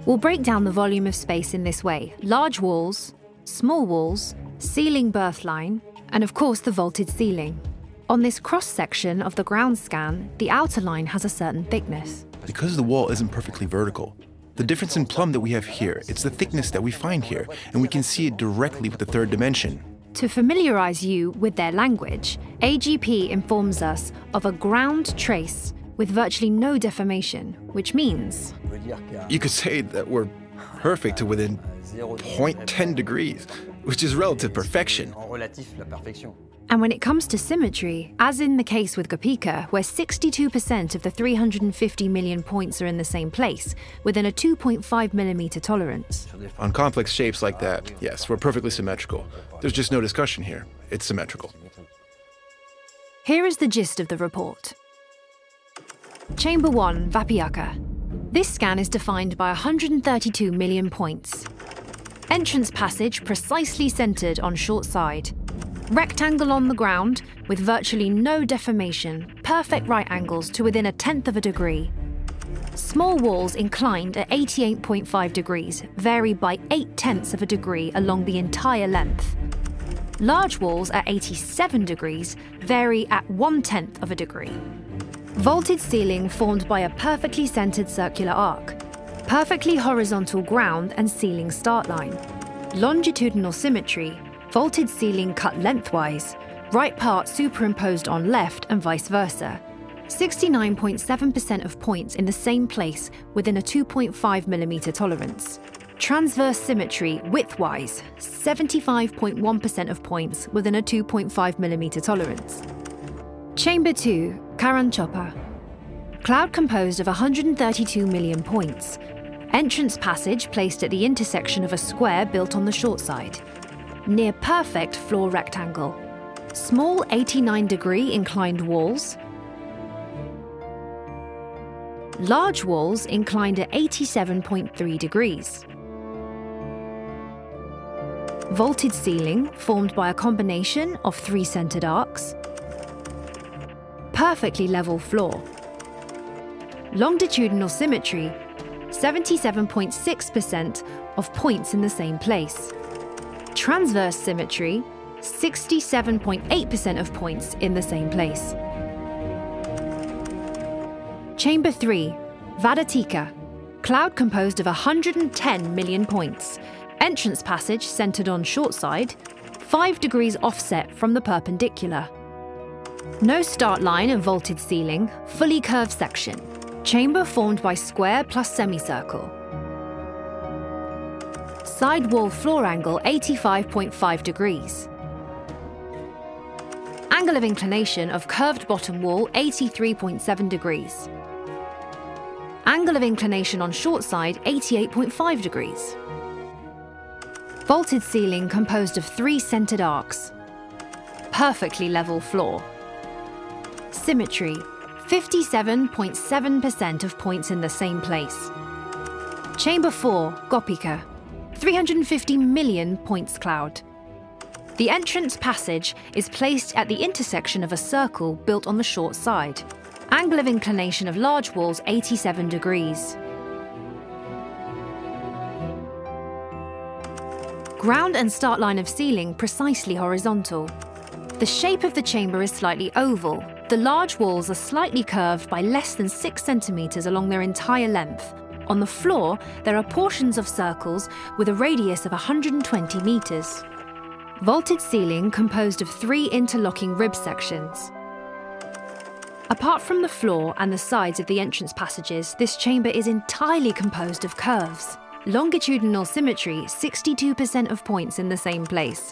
We'll break down the volume of space in this way: large walls, small walls, ceiling birth line, and of course the vaulted ceiling. On this cross-section of the ground scan, the outer line has a certain thickness. Because the wall isn't perfectly vertical, the difference in plumb that we have here, it's the thickness that we find here, and we can see it directly with the 3rd dimension. To familiarize you with their language, AGP informs us of a ground trace with virtually no deformation, which means you could say that we're perfect to within 0.10 degrees, which is relative perfection. And when it comes to symmetry, as in the case with Gopika, where 62% of the 350 million points are in the same place, within a 2.5mm tolerance. On complex shapes like that, yes, we're perfectly symmetrical. There's just no discussion here. It's symmetrical. Here is the gist of the report. Chamber 1, Vapiaka. This scan is defined by 132 million points. Entrance passage precisely centered on short side. Rectangle on the ground with virtually no deformation, perfect right angles to within 1/10 of a degree. Small walls inclined at 88.5 degrees vary by 0.8 of a degree along the entire length. Large walls at 87 degrees vary at 1/10 of a degree. Vaulted ceiling formed by a perfectly centered circular arc. Perfectly horizontal ground and ceiling start line. Longitudinal symmetry. Vaulted ceiling cut lengthwise. Right part superimposed on left and vice versa. 69.7% of points in the same place within a 2.5mm tolerance. Transverse symmetry widthwise. 75.1% of points within a 2.5mm tolerance. Chamber 2, Karanchopa. Cloud composed of 132 million points. Entrance passage placed at the intersection of a square built on the short side. Near perfect floor rectangle. Small 89-degree inclined walls. Large walls inclined at 87.3 degrees. Vaulted ceiling formed by a combination of 3 centered arcs. Perfectly level floor. Longitudinal symmetry, 77.6% of points in the same place. Transverse symmetry, 67.8% of points in the same place. Chamber 3, Vadatika. Cloud composed of 110 million points. Entrance passage centered on short side, 5 degrees offset from the perpendicular. No start line and vaulted ceiling, fully curved section. Chamber formed by square plus semicircle. Side wall floor angle 85.5 degrees. Angle of inclination of curved bottom wall 83.7 degrees. Angle of inclination on short side, 88.5 degrees. Vaulted ceiling composed of 3 centered arcs. Perfectly level floor. Symmetry, 57.7% of points in the same place. Chamber 4, Gopica, 350 million points cloud. The entrance passage is placed at the intersection of a circle built on the short side. Angle of inclination of large walls, 87 degrees. Ground and start line of ceiling precisely horizontal. The shape of the chamber is slightly oval. The large walls are slightly curved by less than 6 centimeters along their entire length. On the floor, there are portions of circles with a radius of 120 meters. Vaulted ceiling composed of 3 interlocking rib sections. Apart from the floor and the sides of the entrance passages, this chamber is entirely composed of curves. Longitudinal symmetry, 62% of points in the same place.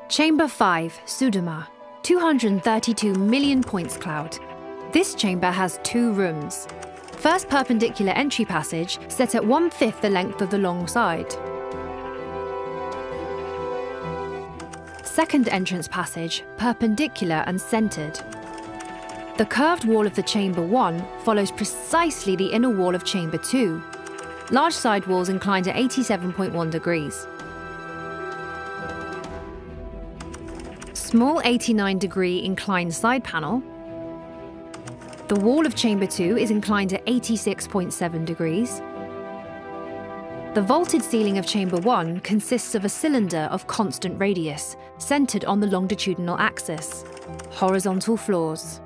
Chamber 5, Sudama, 232 million points cloud. This chamber has 2 rooms. First perpendicular entry passage set at 1/5 the length of the long side. Second entrance passage, perpendicular and centered. The curved wall of the chamber 1 follows precisely the inner wall of chamber 2. Large side walls inclined at 87.1 degrees. Small 89-degree inclined side panel. The wall of chamber 2 is inclined at 86.7 degrees. The vaulted ceiling of chamber 1 consists of a cylinder of constant radius, centered on the longitudinal axis. Horizontal floors.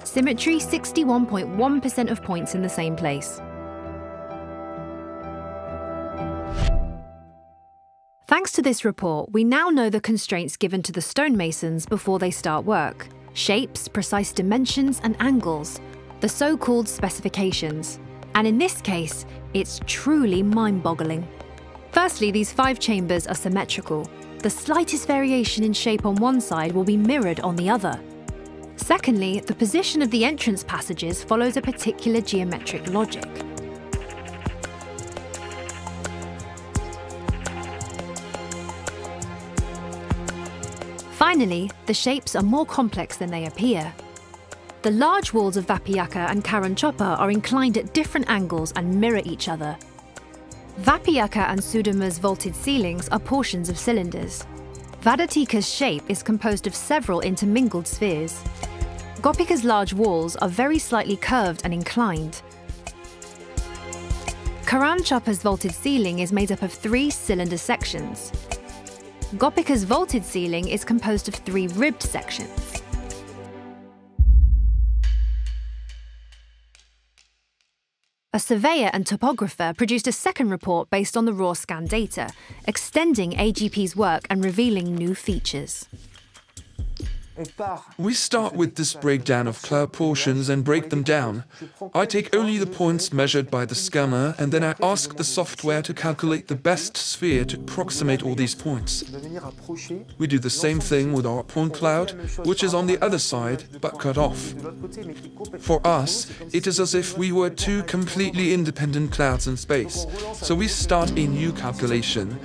Symmetry, 61.1% of points in the same place. Thanks to this report, we now know the constraints given to the stonemasons before they start work. Shapes, precise dimensions, and angles. The so-called specifications. And in this case, it's truly mind-boggling. Firstly, these 5 chambers are symmetrical. The slightest variation in shape on one side will be mirrored on the other. Secondly, the position of the entrance passages follows a particular geometric logic. Finally, the shapes are more complex than they appear. The large walls of Vapiaka and Karanchopa are inclined at different angles and mirror each other. Vapiaka and Sudama's vaulted ceilings are portions of cylinders. Vadatika's shape is composed of several intermingled spheres. Gopica's large walls are very slightly curved and inclined. Karanchopa's vaulted ceiling is made up of 3 cylinder sections. Gopica's vaulted ceiling is composed of 3 ribbed sections. A surveyor and topographer produced a second report based on the raw scan data, extending AGP's work and revealing new features. We start with this breakdown of cloud portions and break them down. I take only the points measured by the scanner, and then I ask the software to calculate the best sphere to approximate all these points. We do the same thing with our point cloud, which is on the other side, but cut off. For us, it is as if we were 2 completely independent clouds in space. So we start a new calculation.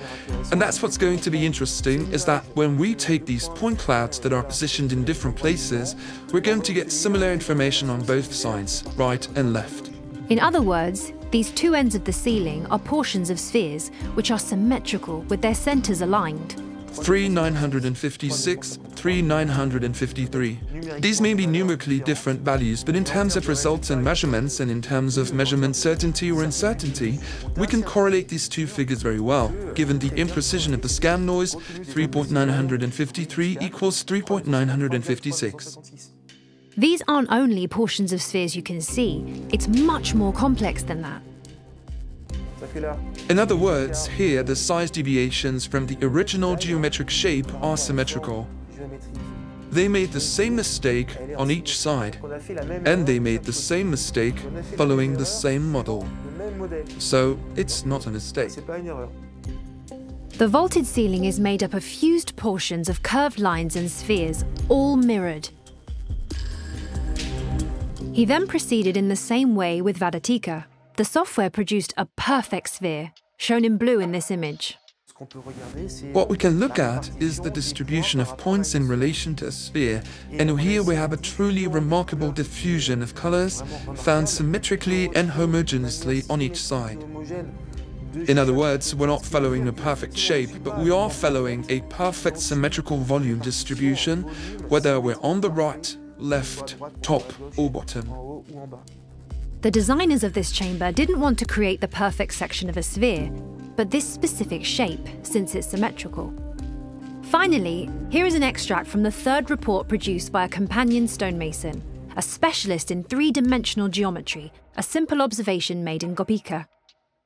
And that's what's going to be interesting, is that when we take these point clouds that are positioned in different places, we're going to get similar information on both sides, right and left. In other words, these 2 ends of the ceiling are portions of spheres which are symmetrical with their centers aligned. 3,956, 3,953. These may be numerically different values, but in terms of results and measurements, and in terms of measurement certainty or uncertainty, we can correlate these 2 figures very well. Given the imprecision of the scan noise, 3.953 equals 3.956. These aren't only portions of spheres you can see, it's much more complex than that. In other words, here the size deviations from the original geometric shape are symmetrical. They made the same mistake on each side, and they made the same mistake following the same model. So it's not a mistake. The vaulted ceiling is made up of fused portions of curved lines and spheres, all mirrored. He then proceeded in the same way with Vadatika. The software produced a perfect sphere, shown in blue in this image. What we can look at is the distribution of points in relation to a sphere, and here we have a truly remarkable diffusion of colors found symmetrically and homogeneously on each side. In other words, we're not following a perfect shape, but we are following a perfect symmetrical volume distribution, whether we're on the right, left, top or bottom. The designers of this chamber didn't want to create the perfect section of a sphere, but this specific shape, since it's symmetrical. Finally, here is an extract from the third report produced by a companion stonemason, a specialist in three-dimensional geometry, a simple observation made in Gopika.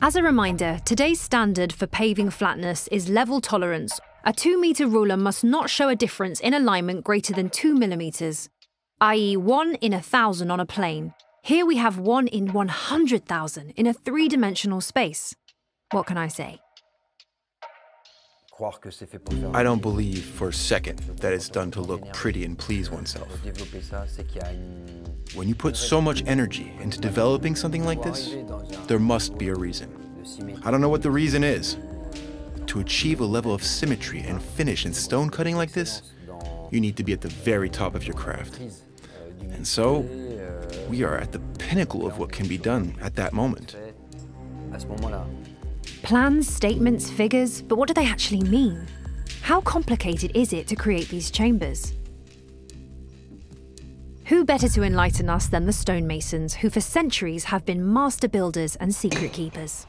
As a reminder, today's standard for paving flatness is level tolerance. A 2-meter ruler must not show a difference in alignment greater than 2 millimeters, i.e. 1 in 1,000 on a plane. Here we have 1 in 100,000 in a three-dimensional space. What can I say? I don't believe for a second that it's done to look pretty and please oneself. When you put so much energy into developing something like this, there must be a reason. I don't know what the reason is. To achieve a level of symmetry and finish in stone cutting like this, you need to be at the very top of your craft. And so, we are at the pinnacle of what can be done at that moment. Plans, statements, figures, but what do they actually mean? How complicated is it to create these chambers? Who better to enlighten us than the stonemasons, who for centuries have been master builders and secret keepers?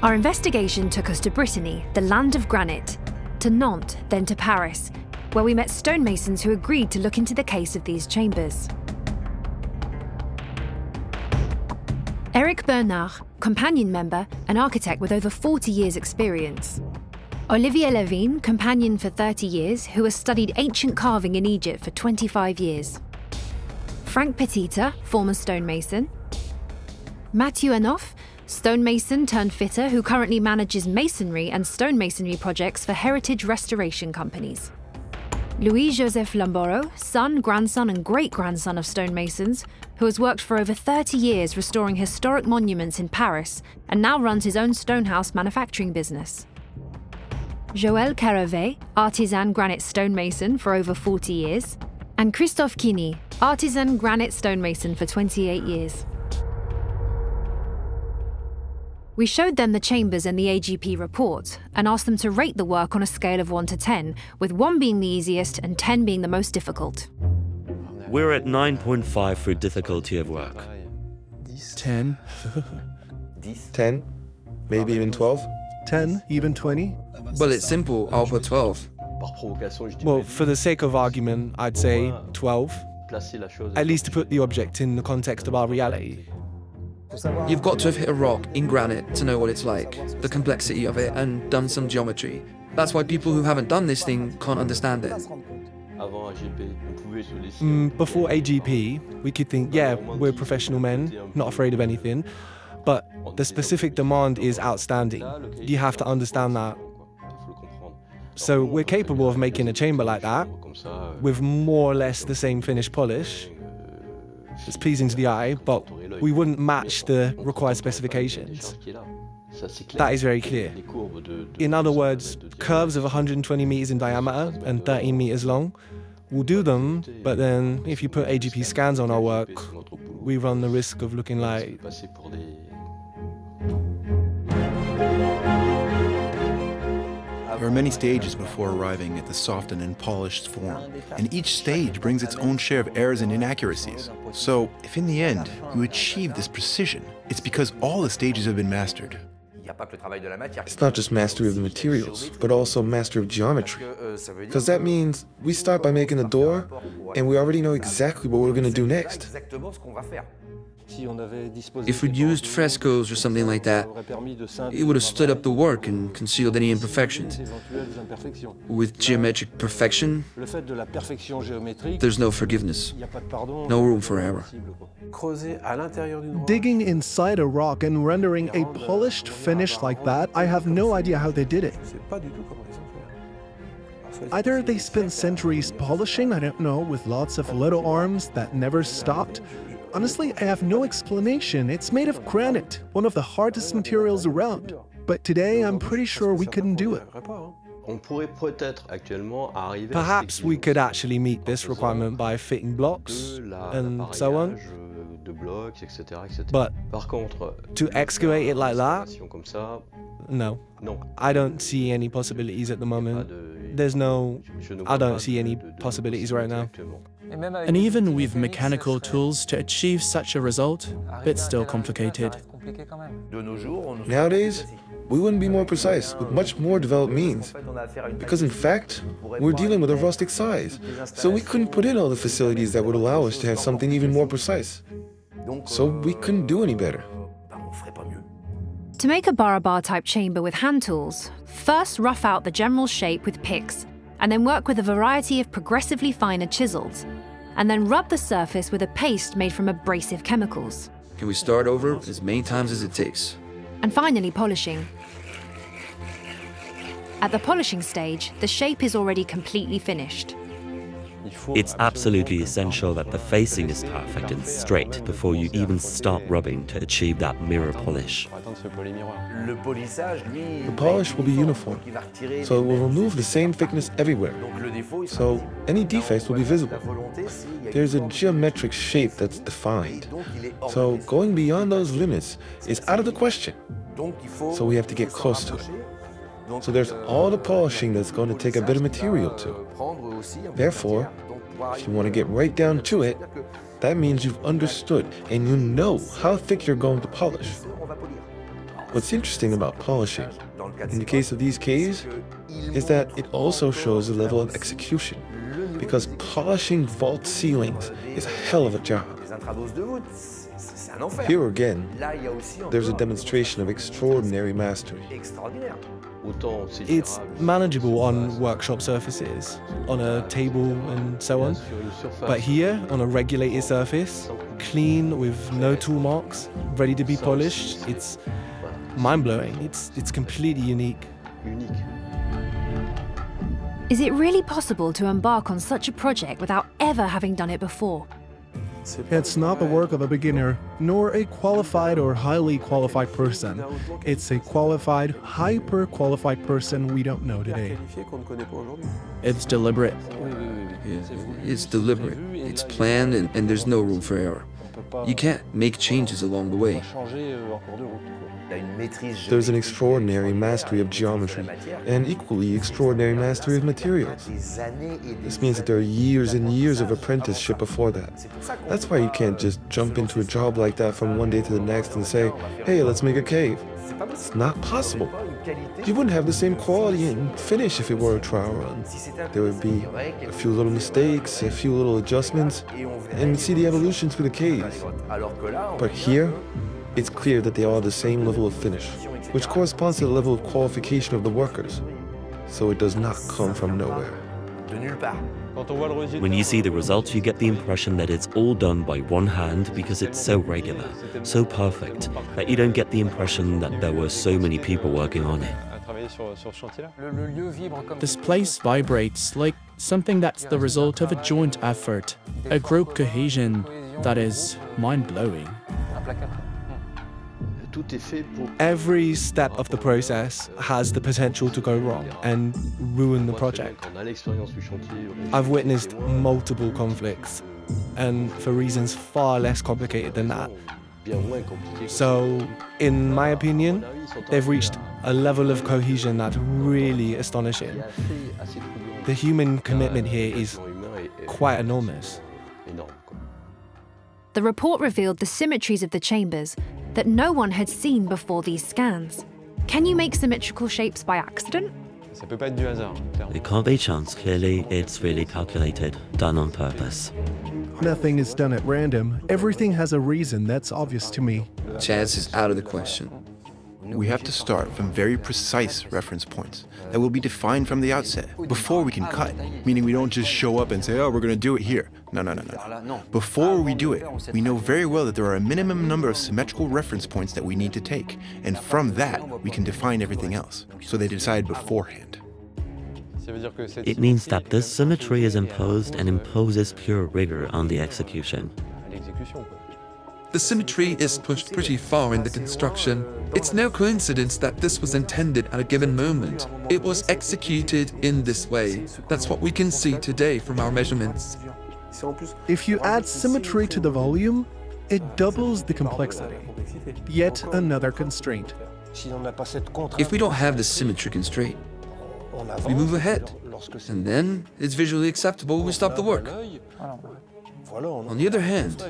Our investigation took us to Brittany, the land of granite, to Nantes, then to Paris, where we met stonemasons who agreed to look into the case of these chambers. Eric Bernard, companion member, an architect with over 40 years' experience. Olivier Levine, companion for 30 years, who has studied ancient carving in Egypt for 25 years. Frank Petita, former stonemason. Mathieu Anoff, stonemason turned fitter who currently manages masonry and stonemasonry projects for heritage restoration companies. Louis-Joseph Lamboro, son, grandson and great-grandson of stonemasons, who has worked for over 30 years restoring historic monuments in Paris and now runs his own stonehouse manufacturing business. Joël Caravet, artisan granite stonemason for over 40 years, and Christophe Kini, artisan granite stonemason for 28 years. We showed them the chambers and the AGP report and asked them to rate the work on a scale of 1 to 10, with 1 being the easiest and 10 being the most difficult. We're at 9.5 for difficulty of work. 10. 10? Maybe even 12? 10, even 20? Well, it's simple, I'll put 12. Well, for the sake of argument, I'd say 12. At least to put the object in the context of our reality. You've got to have hit a rock in granite to know what it's like, the complexity of it, and done some geometry. That's why people who haven't done this thing can't understand it. Before AGP, we could think, yeah, we're professional men, not afraid of anything, but the specific demand is outstanding. You have to understand that. So we're capable of making a chamber like that, with more or less the same finished polish. It's pleasing to the eye, but we wouldn't match the required specifications. That is very clear. In other words, curves of 120 meters in diameter and 13 meters long, we'll do them, but then if you put AGP scans on our work, we run the risk of looking like... There are many stages before arriving at the softened and polished form, and each stage brings its own share of errors and inaccuracies. So, if in the end you achieve this precision, it's because all the stages have been mastered. It's not just mastery of the materials, but also mastery of geometry. Because that means we start by making a door, and we already know exactly what we're going to do next. If we'd used frescoes or something like that, it would have stood up the work and concealed any imperfections. With geometric perfection, there's no forgiveness, no room for error. Digging inside a rock and rendering a polished finish like that, I have no idea how they did it. Either they spent centuries polishing, I don't know, with lots of little arms that never stopped. Honestly, I have no explanation. It's made of granite, one of the hardest materials around. But today, I'm pretty sure we couldn't do it. Perhaps we could actually meet this requirement by fitting blocks and so on. But to excavate it like that? No. I don't see any possibilities at the moment. I don't see any possibilities right now. And even with mechanical tools to achieve such a result, it's still complicated. Nowadays, we wouldn't be more precise with much more developed means. Because in fact, we're dealing with a rustic size, so we couldn't put in all the facilities that would allow us to have something even more precise. So we couldn't do any better. To make a Barabar type chamber with hand tools, first rough out the general shape with picks, and then work with a variety of progressively finer chisels, and then rub the surface with a paste made from abrasive chemicals. Can we start over as many times as it takes? And finally polishing. At the polishing stage, the shape is already completely finished. It's absolutely essential that the facing is perfect and straight before you even start rubbing to achieve that mirror polish. The polish will be uniform, so it will remove the same thickness everywhere. So any defects will be visible. There's a geometric shape that's defined. So going beyond those limits is out of the question. So we have to get close to it. So there's all the polishing that's going to take a bit of material too. Therefore, if you want to get right down to it, that means you've understood and you know how thick you're going to polish. What's interesting about polishing, in the case of these caves, is that it also shows a level of execution, because polishing vault ceilings is a hell of a job. Here again, there's a demonstration of extraordinary mastery. It's manageable on workshop surfaces, on a table and so on. But here, on a regulated surface, clean with no tool marks, ready to be polished, it's mind-blowing. It's completely unique. Is it really possible to embark on such a project without ever having done it before? It's not the work of a beginner, nor a qualified or highly qualified person. It's a qualified, hyper-qualified person we don't know today. It's deliberate. It's deliberate, it's planned, and there's no room for error. You can't make changes along the way. There's an extraordinary mastery of geometry and equally extraordinary mastery of materials. This means that there are years and years of apprenticeship before that. That's why you can't just jump into a job like that from one day to the next and say, hey, let's make a cave. It's not possible. You wouldn't have the same quality and finish if it were a trial run. There would be a few little mistakes, a few little adjustments, and see the evolution through the caves. But here, it's clear that they are the same level of finish, which corresponds to the level of qualification of the workers. So it does not come from nowhere. When you see the results, you get the impression that it's all done by one hand because it's so regular, so perfect, that you don't get the impression that there were so many people working on it. This place vibrates like something that's the result of a joint effort, a group cohesion that is mind-blowing. Every step of the process has the potential to go wrong and ruin the project. I've witnessed multiple conflicts, and for reasons far less complicated than that. So, in my opinion, they've reached a level of cohesion that's really astonishing. The human commitment here is quite enormous. The report revealed the symmetries of the chambers that no one had seen before these scans. Can you make symmetrical shapes by accident? It can't be chance, clearly it's really calculated, done on purpose. Nothing is done at random. Everything has a reason that's obvious to me. Chance is out of the question. We have to start from very precise reference points that will be defined from the outset before we can cut, meaning we don't just show up and say, oh, we're going to do it here. No. Before we do it, we know very well that there are a minimum number of symmetrical reference points that we need to take, and from that, we can define everything else. So they decide beforehand. It means that this symmetry is imposed and imposes pure rigor on the execution. The symmetry is pushed pretty far in the construction. It's no coincidence that this was intended at a given moment. It was executed in this way. That's what we can see today from our measurements. If you add symmetry to the volume, it doubles the complexity. Yet another constraint. If we don't have the symmetry constraint, we move ahead. And then it's visually acceptable, we stop the work. On the other hand,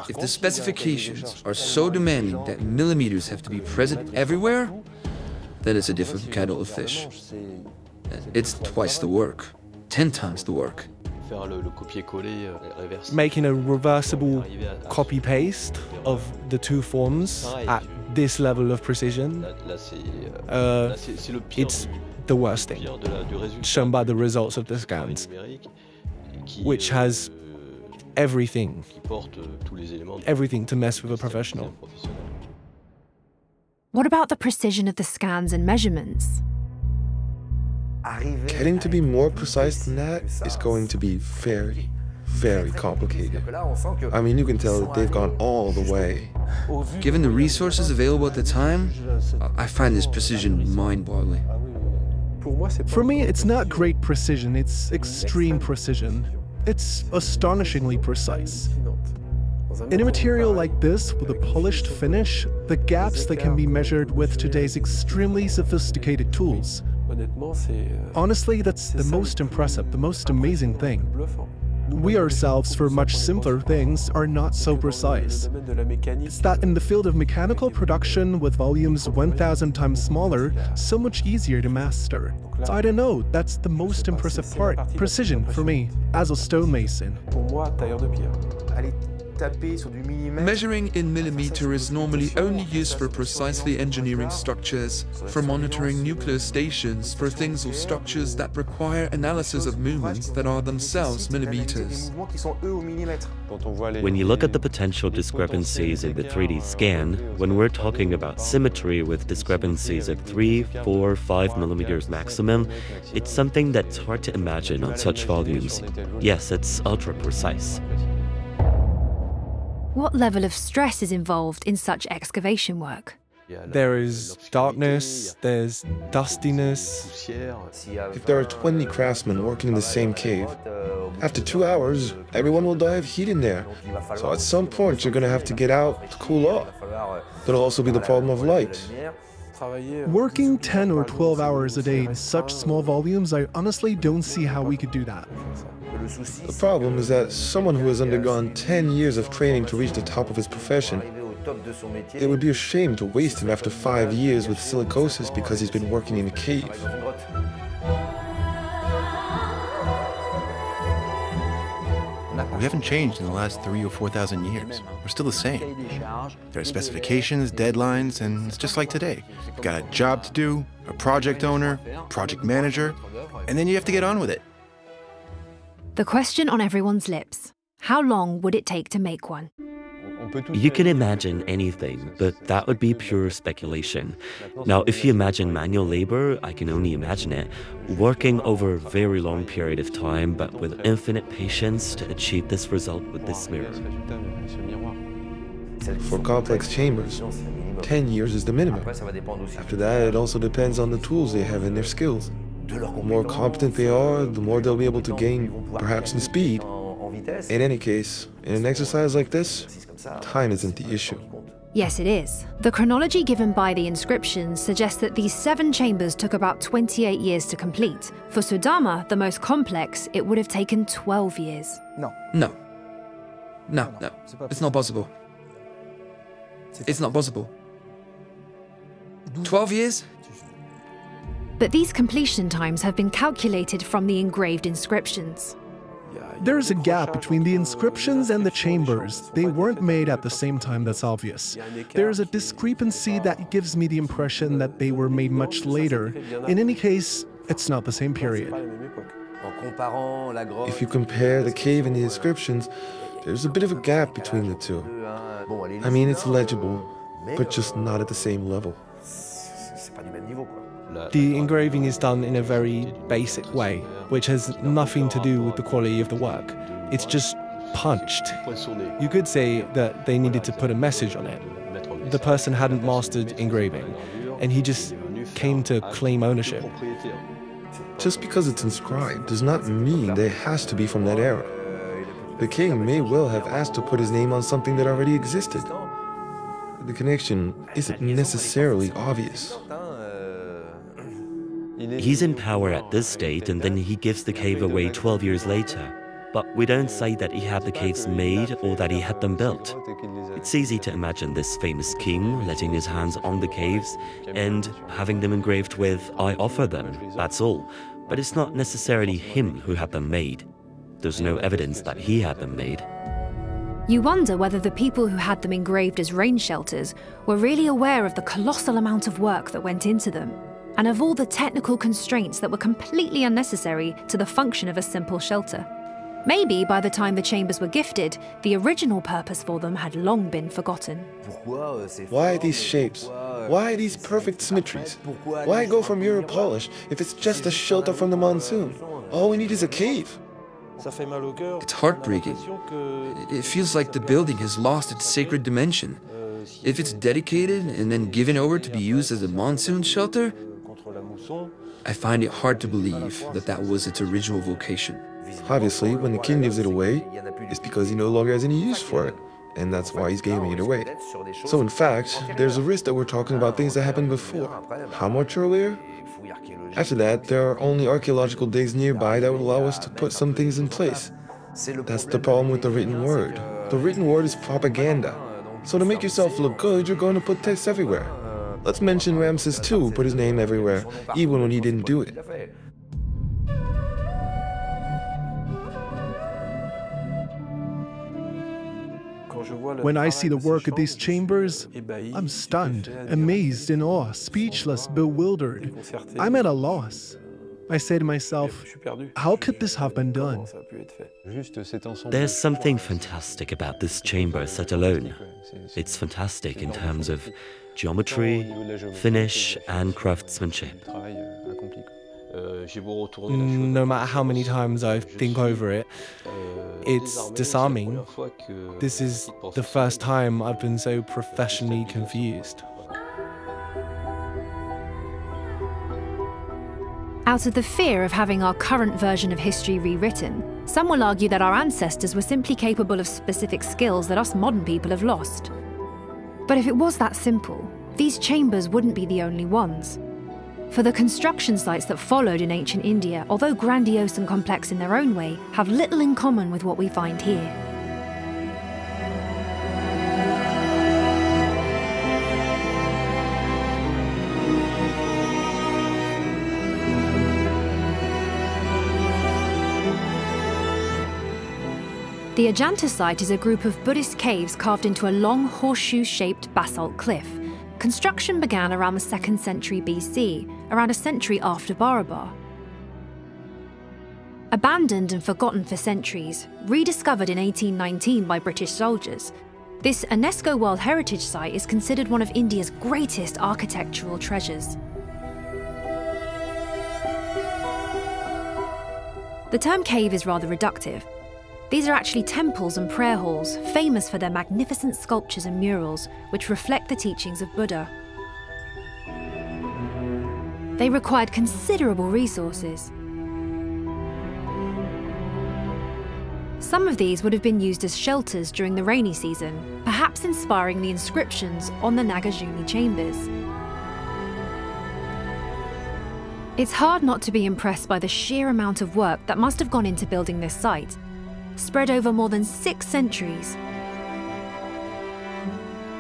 if the specifications are so demanding that millimeters have to be present everywhere, then it's a different kettle of fish. It's twice the work, 10 times the work. Making a reversible copy-paste of the two forms at this level of precision, it's the worst thing, shown by the results of the scans, which has everything to mess with a professional. What about the precision of the scans and measurements? Getting to be more precise than that is going to be very, very complicated. I mean, you can tell that they've gone all the way. Given the resources available at the time, I find this precision mind-boggling. For me, it's not great precision, it's extreme precision. It's astonishingly precise. In a material like this, with a polished finish, the gaps that can be measured with today's extremely sophisticated tools. Honestly, that's the most impressive, the most amazing thing. We ourselves, for much simpler things, are not so precise. It's that in the field of mechanical production, with volumes 1,000 times smaller, so much easier to master. So I don't know, that's the most impressive part, precision for me, as a stonemason. Measuring in millimeter is normally only used for precisely engineering structures, for monitoring nuclear stations, for things or structures that require analysis of movements that are themselves millimeters. When you look at the potential discrepancies in the 3D scan, when we're talking about symmetry with discrepancies at 3, 4, 5 millimeters maximum, it's something that's hard to imagine on such volumes. Yes, it's ultra precise. What level of stress is involved in such excavation work? There is darkness, there's dustiness. If there are 20 craftsmen working in the same cave, after 2 hours, everyone will die of heat in there. So at some point, you're going to have to get out to cool off. There'll also be the problem of light. Working 10 or 12 hours a day in such small volumes, I honestly don't see how we could do that. The problem is that someone who has undergone 10 years of training to reach the top of his profession, it would be a shame to waste him after 5 years with silicosis because he's been working in a cave. We haven't changed in the last 3,000 or 4,000 years. We're still the same. There are specifications, deadlines, and it's just like today. You've got a job to do, a project owner, project manager, and then you have to get on with it. The question on everyone's lips: how long would it take to make one? You can imagine anything, but that would be pure speculation. Now, if you imagine manual labor, I can only imagine it, working over a very long period of time, but with infinite patience to achieve this result with this mirror. For complex chambers, 10 years is the minimum. After that, it also depends on the tools they have and their skills. The more competent they are, the more they'll be able to gain, perhaps in speed. In any case, in an exercise like this, time isn't the issue. Yes, it is. The chronology given by the inscriptions suggests that these 7 chambers took about 28 years to complete. For Sudama, the most complex, it would have taken 12 years. No. It's not possible. It's not possible. 12 years? But these completion times have been calculated from the engraved inscriptions. There's a gap between the inscriptions and the chambers. They weren't made at the same time, that's obvious. There's a discrepancy that gives me the impression that they were made much later. In any case, it's not the same period. If you compare the cave and the inscriptions, there's a bit of a gap between the two. I mean, it's legible, but just not at the same level. The engraving is done in a very basic way, which has nothing to do with the quality of the work. It's just punched. You could say that they needed to put a message on it. The person hadn't mastered engraving, and he just came to claim ownership. Just because it's inscribed does not mean that it has to be from that era. The king may well have asked to put his name on something that already existed. The connection isn't necessarily obvious. He's in power at this state, and then he gives the cave away 12 years later. But we don't say that he had the caves made or that he had them built. It's easy to imagine this famous king letting his hands on the caves and having them engraved with, "I offer them," that's all. But it's not necessarily him who had them made. There's no evidence that he had them made. You wonder whether the people who had them engraved as rain shelters were really aware of the colossal amount of work that went into them, and of all the technical constraints that were completely unnecessary to the function of a simple shelter. Maybe by the time the chambers were gifted, the original purpose for them had long been forgotten. Why these shapes? Why these perfect symmetries? Why go for mirror polish if it's just a shelter from the monsoon? All we need is a cave. It's heartbreaking. It feels like the building has lost its sacred dimension. If it's dedicated and then given over to be used as a monsoon shelter, I find it hard to believe that that was its original vocation. Obviously, when the king gives it away, it's because he no longer has any use for it, and that's why he's giving it away. So in fact, there's a risk that we're talking about things that happened before. How much earlier? After that, there are only archaeological digs nearby that would allow us to put some things in place. That's the problem with the written word. The written word is propaganda. So to make yourself look good, you're going to put text everywhere. Let's mention Ramses II put his name everywhere, even when he didn't do it. When I see the work of these chambers, I'm stunned, amazed, in awe, speechless, bewildered. I'm at a loss. I say to myself, how could this have been done? There's something fantastic about this chamber set alone. It's fantastic in terms of geometry, finish, and craftsmanship. No matter how many times I think over it, it's disarming. This is the first time I've been so professionally confused. Out of the fear of having our current version of history rewritten, some will argue that our ancestors were simply capable of specific skills that us modern people have lost. But if it was that simple, these chambers wouldn't be the only ones. For the construction sites that followed in ancient India, although grandiose and complex in their own way, have little in common with what we find here. The Ajanta site is a group of Buddhist caves carved into a long horseshoe-shaped basalt cliff. Construction began around the 2nd century BC, around a century after Barabar. Abandoned and forgotten for centuries, rediscovered in 1819 by British soldiers, this UNESCO World Heritage Site is considered one of India's greatest architectural treasures. The term cave is rather reductive. These are actually temples and prayer halls, famous for their magnificent sculptures and murals, which reflect the teachings of Buddha. They required considerable resources. Some of these would have been used as shelters during the rainy season, perhaps inspiring the inscriptions on the Nagarjuna chambers. It's hard not to be impressed by the sheer amount of work that must have gone into building this site, spread over more than 6 centuries.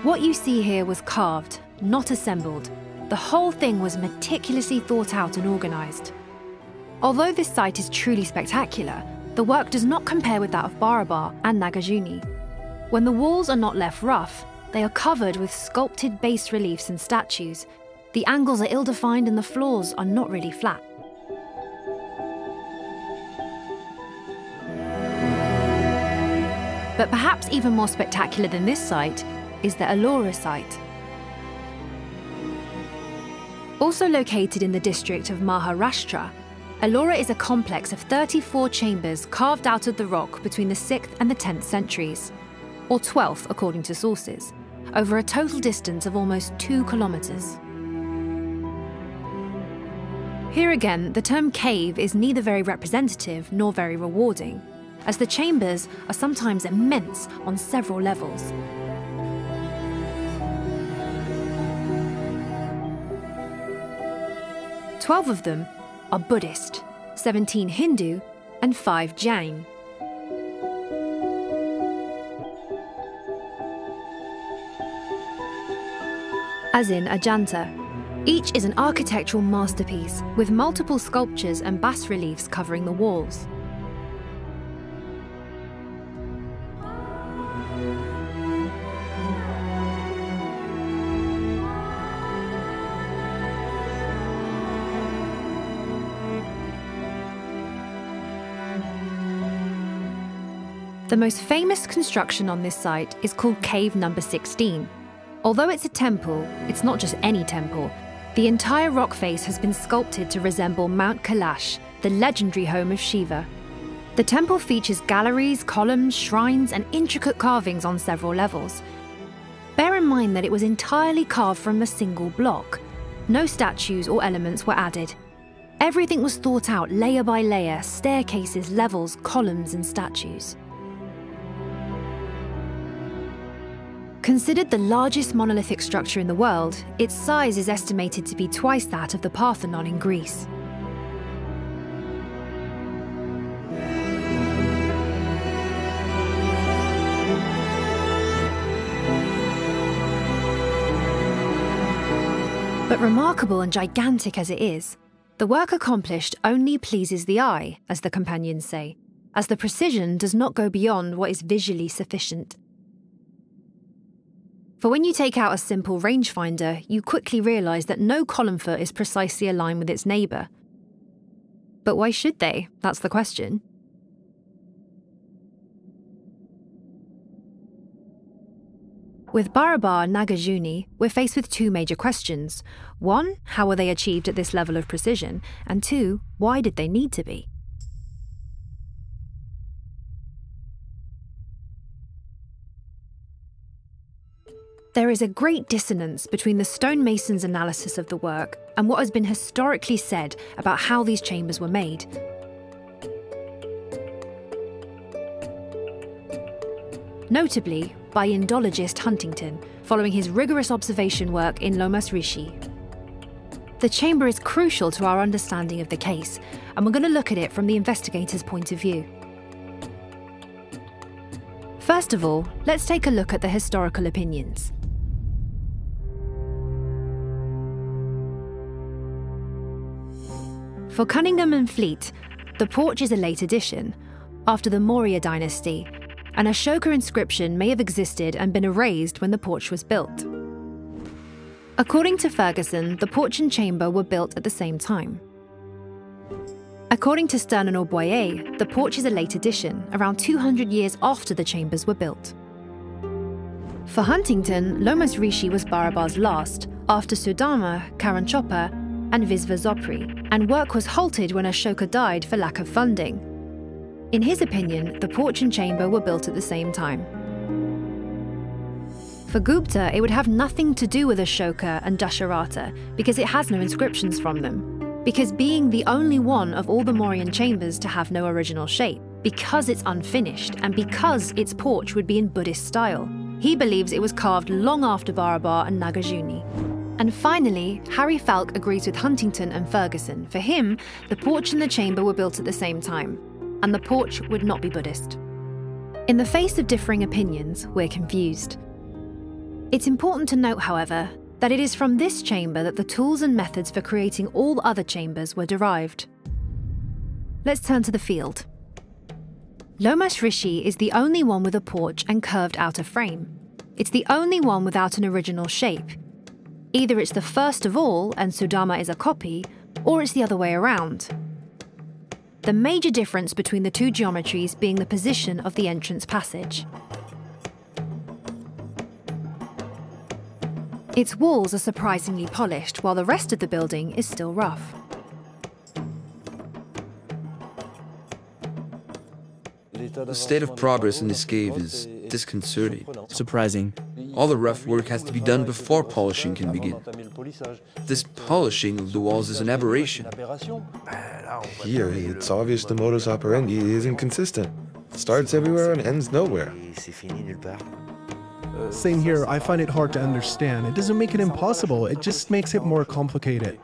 What you see here was carved, not assembled. The whole thing was meticulously thought out and organised. Although this site is truly spectacular, the work does not compare with that of Barabar and Nagarjuna. When the walls are not left rough, they are covered with sculpted bas reliefs and statues. The angles are ill-defined and the floors are not really flat. But perhaps even more spectacular than this site is the Ellora site. Also located in the district of Maharashtra, Ellora is a complex of 34 chambers carved out of the rock between the 6th and the 10th centuries, or 12th according to sources, over a total distance of almost 2 kilometers. Here again, the term cave is neither very representative nor very rewarding, as the chambers are sometimes immense on several levels. Twelve of them are Buddhist, 17 Hindu, and 5 Jain. As in Ajanta, each is an architectural masterpiece with multiple sculptures and bas-reliefs covering the walls. The most famous construction on this site is called Cave Number 16. Although it's a temple, it's not just any temple. The entire rock face has been sculpted to resemble Mount Kailash, the legendary home of Shiva. The temple features galleries, columns, shrines, and intricate carvings on several levels. Bear in mind that it was entirely carved from a single block. No statues or elements were added. Everything was thought out layer by layer, staircases, levels, columns, and statues. Considered the largest monolithic structure in the world, its size is estimated to be twice that of the Parthenon in Greece. But remarkable and gigantic as it is, the work accomplished only pleases the eye, as the companions say, as the precision does not go beyond what is visually sufficient. For when you take out a simple rangefinder, you quickly realise that no column foot is precisely aligned with its neighbour. But why should they? That's the question. With Barabar and Nagarjuna, we're faced with two major questions. One, how were they achieved at this level of precision? And two, why did they need to be? There is a great dissonance between the stonemasons' analysis of the work and what has been historically said about how these chambers were made. Notably, by Indologist Huntington, following his rigorous observation work in Lomas Rishi. The chamber is crucial to our understanding of the case, and we're going to look at it from the investigator's point of view. First of all, let's take a look at the historical opinions. For Cunningham and Fleet, the porch is a late addition, after the Maurya dynasty, and Ashoka inscription may have existed and been erased when the porch was built. According to Ferguson, the porch and chamber were built at the same time. According to Stern and Auboyer, the porch is a late addition, around 200 years after the chambers were built. For Huntington, Lomas Rishi was Barabar's last, after Sudama, Karanchopa, and Visvasopri, and work was halted when Ashoka died for lack of funding. In his opinion, the porch and chamber were built at the same time. For Gupta, it would have nothing to do with Ashoka and Dasharatha because it has no inscriptions from them, because being the only one of all the Mauryan chambers to have no original shape, because it's unfinished, and because its porch would be in Buddhist style. He believes it was carved long after Barabar and Nagarjuna. And finally, Harry Falk agrees with Huntington and Ferguson. For him, the porch and the chamber were built at the same time, and the porch would not be Buddhist. In the face of differing opinions, we're confused. It's important to note, however, that it is from this chamber that the tools and methods for creating all other chambers were derived. Let's turn to the field. Lomas Rishi is the only one with a porch and curved outer frame. It's the only one without an original shape. Either it's the first of all and Sudama is a copy, or it's the other way around. The major difference between the two geometries being the position of the entrance passage. Its walls are surprisingly polished, while the rest of the building is still rough. The state of progress in this cave is disconcerting. Surprising. All the rough work has to be done before polishing can begin. This polishing of the walls is an aberration. Here, it's obvious the modus operandi is inconsistent. Starts everywhere and ends nowhere. Same here, I find it hard to understand. It doesn't make it impossible, it just makes it more complicated.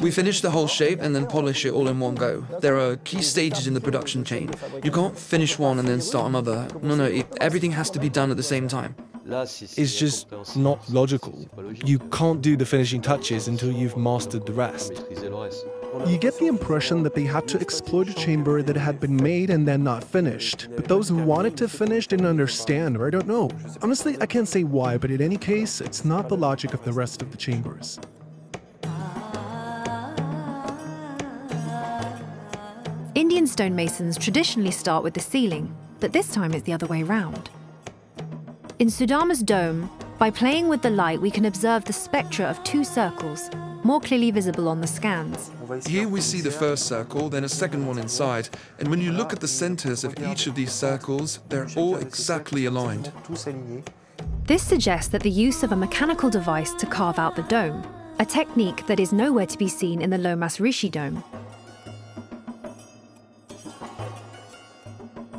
We finish the whole shape and then polish it all in one go. There are key stages in the production chain. You can't finish one and then start another. No, everything has to be done at the same time. It's just not logical. You can't do the finishing touches until you've mastered the rest. You get the impression that they had to exploit a chamber that had been made and then not finished. But those who wanted to finish didn't understand, or I don't know. Honestly, I can't say why, but in any case, it's not the logic of the rest of the chambers. Indian stonemasons traditionally start with the ceiling, but this time it's the other way round. In Sudama's dome, by playing with the light, we can observe the spectra of two circles, more clearly visible on the scans. Here we see the first circle, then a second one inside, and when you look at the centers of each of these circles, they're all exactly aligned. This suggests that the use of a mechanical device to carve out the dome, a technique that is nowhere to be seen in the Lomas Rishi dome.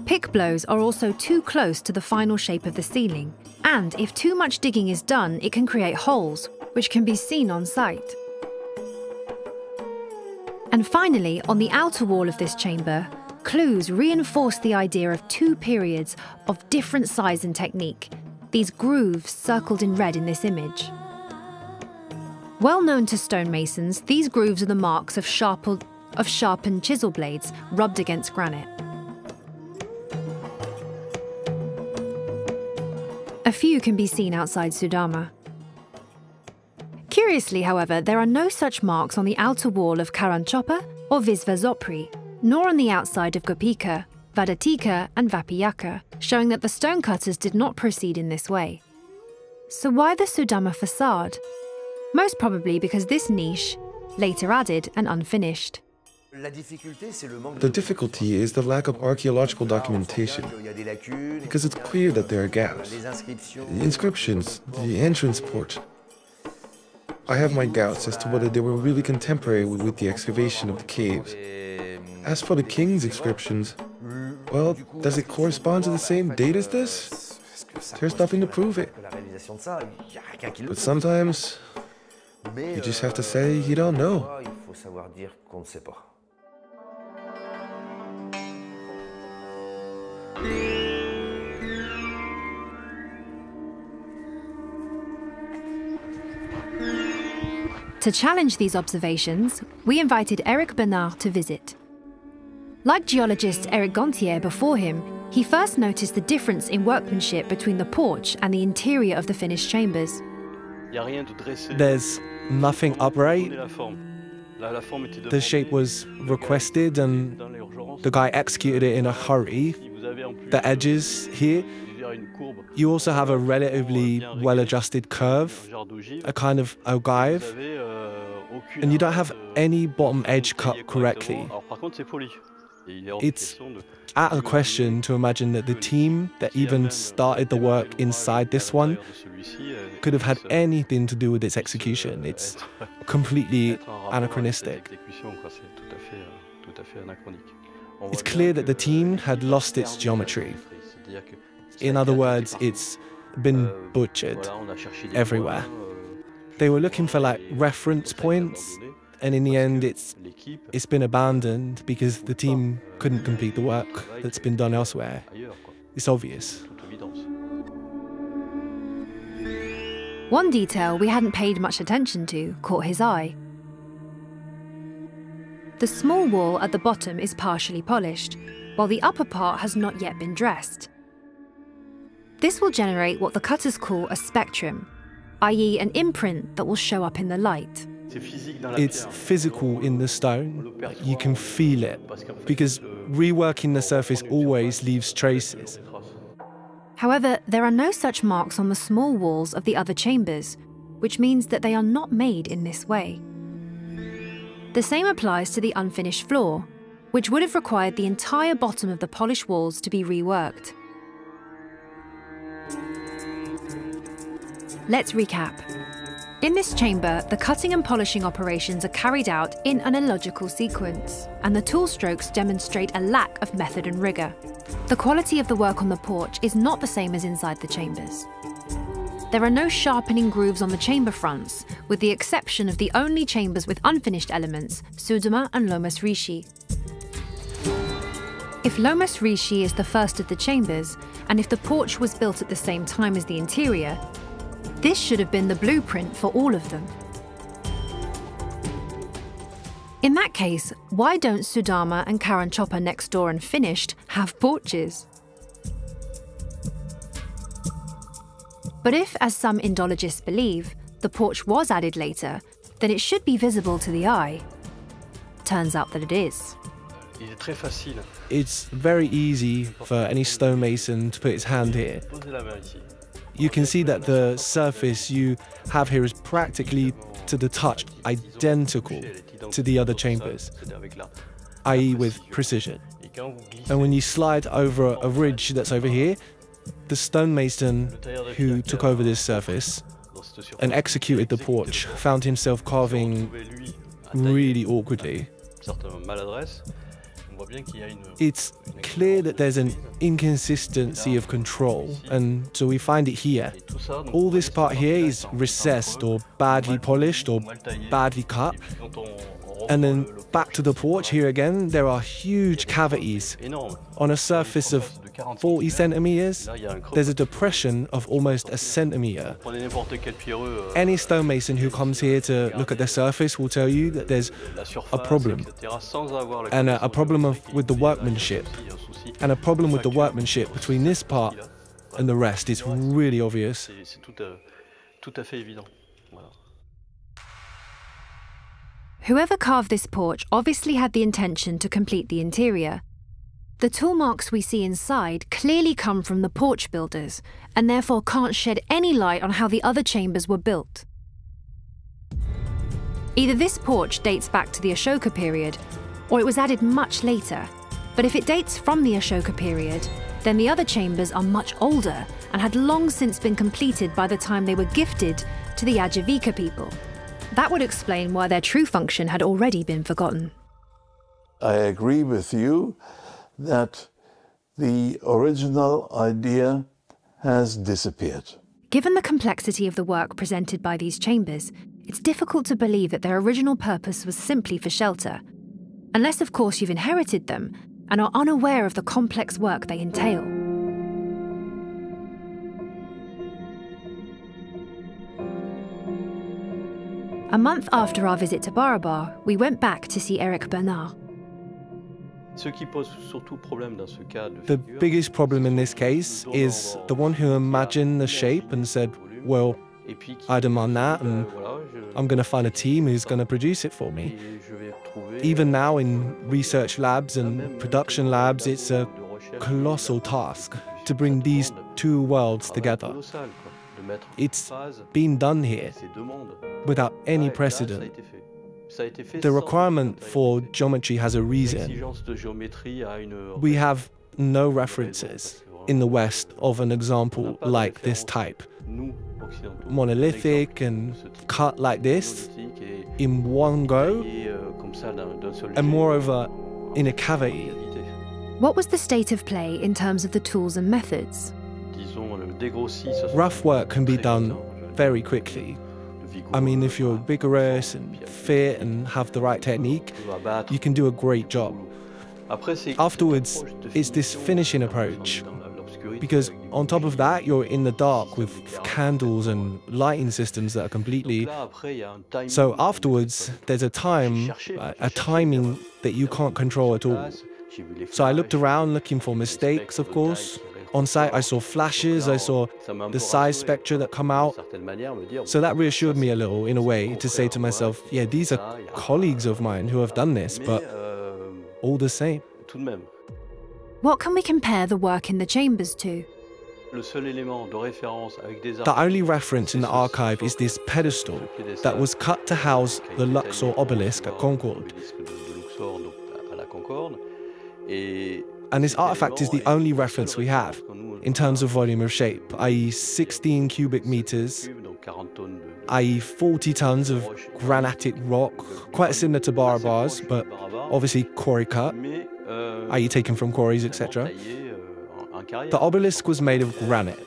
Pick blows are also too close to the final shape of the ceiling, and if too much digging is done, it can create holes, which can be seen on site. And finally, on the outer wall of this chamber, clues reinforce the idea of two periods of different size and technique, these grooves circled in red in this image. Well known to stonemasons, these grooves are the marks of sharpened chisel blades rubbed against granite. A few can be seen outside Sudama. Curiously, however, there are no such marks on the outer wall of Karanchopa or Visvasopri, nor on the outside of Gopika, Vadatika and Vapiyaka, showing that the stonecutters did not proceed in this way. So why the Sudama facade? Most probably because this niche, later added and unfinished. The difficulty is the lack of archaeological documentation, because it's clear that there are gaps. The inscriptions, the entrance port. I have my doubts as to whether they were really contemporary with the excavation of the caves. As for the king's inscriptions, well, does it correspond to the same date as this? There's nothing to prove it. But sometimes, you just have to say you don't know. To challenge these observations, we invited Eric Bernard to visit. Like geologist Eric Gontier before him, he first noticed the difference in workmanship between the porch and the interior of the finished chambers. There's nothing upright. The shape was requested and the guy executed it in a hurry. The edges here, you also have a relatively well-adjusted curve, a kind of ogive, and you don't have any bottom edge cut correctly. It's out of question to imagine that the team that even started the work inside this one could have had anything to do with its execution. It's completely anachronistic. It's clear that the team had lost its geometry. In other words, it's been butchered everywhere. They were looking for like reference points, and in the end it's been abandoned because the team couldn't complete the work that's been done elsewhere. It's obvious. One detail we hadn't paid much attention to caught his eye. The small wall at the bottom is partially polished, while the upper part has not yet been dressed. This will generate what the cutters call a spectrum, i.e. an imprint that will show up in the light. It's physical in the stone, you can feel it, because reworking the surface always leaves traces. However, there are no such marks on the small walls of the other chambers, which means that they are not made in this way. The same applies to the unfinished floor, which would have required the entire bottom of the polished walls to be reworked. Let's recap. In this chamber, the cutting and polishing operations are carried out in an illogical sequence, and the tool strokes demonstrate a lack of method and rigour. The quality of the work on the porch is not the same as inside the chambers. There are no sharpening grooves on the chamber fronts, with the exception of the only chambers with unfinished elements, Söderma and Lomas Rishi. If Lomas Rishi is the first of the chambers, and if the porch was built at the same time as the interior, this should have been the blueprint for all of them. In that case, why don't Söderma and Karanchopper next door and finished have porches? But if, as some Indologists believe, the porch was added later, then it should be visible to the eye. Turns out that it is. It's very easy for any stonemason to put his hand here. You can see that the surface you have here is practically, to the touch, identical to the other chambers, i.e. with precision. And when you slide over a ridge that's over here, the stonemason who took over this surface and executed the porch found himself carving really awkwardly. It's clear that there's an inconsistency of control, and so we find it here. All this part here is recessed or badly polished or badly cut. And then back to the porch here again, there are huge cavities. On a surface of 40 centimeters, there's a depression of almost a centimeter. Any stonemason who comes here to look at the surface will tell you that there's a problem. And a problem with the workmanship. And a problem with the workmanship between this part and the rest is really obvious. Whoever carved this porch obviously had the intention to complete the interior. The tool marks we see inside clearly come from the porch builders, and therefore can't shed any light on how the other chambers were built. Either this porch dates back to the Ashoka period, or it was added much later. But if it dates from the Ashoka period, then the other chambers are much older and had long since been completed by the time they were gifted to the Ajivika people. That would explain why their true function had already been forgotten. I agree with you that the original idea has disappeared. Given the complexity of the work presented by these chambers, it's difficult to believe that their original purpose was simply for shelter, unless of course you've inherited them and are unaware of the complex work they entail. A month after our visit to Barabar, we went back to see Eric Bernard. The biggest problem in this case is the one who imagined the shape and said, well, I demand that and I'm going to find a team who's going to produce it for me. Even now in research labs and production labs, it's a colossal task to bring these two worlds together. It's been done here without any precedent. The requirement for geometry has a reason. We have no references in the West of an example like this type. Monolithic and cut like this in one go, and moreover in a cavity. What was the state of play in terms of the tools and methods? Rough work can be done very quickly. I mean, if you're vigorous and fit and have the right technique, you can do a great job. Afterwards, it's this finishing approach. Because on top of that, you're in the dark with candles and lighting systems that are completely... So afterwards, there's a timing that you can't control at all. So I looked around looking for mistakes, of course. On site, I saw flashes, I saw the size spectra that come out. So that reassured me a little, in a way, to say to myself, yeah, these are colleagues of mine who have done this, but all the same. What can we compare the work in the chambers to? The only reference in the archive is this pedestal that was cut to house the Luxor obelisk at Concorde. And this artifact is the only reference we have in terms of volume of shape, i.e. 16 cubic meters, i.e. 40 tons of granitic rock, quite similar to Barabar's, but obviously quarry cut, i.e. taken from quarries, etc. The obelisk was made of granite.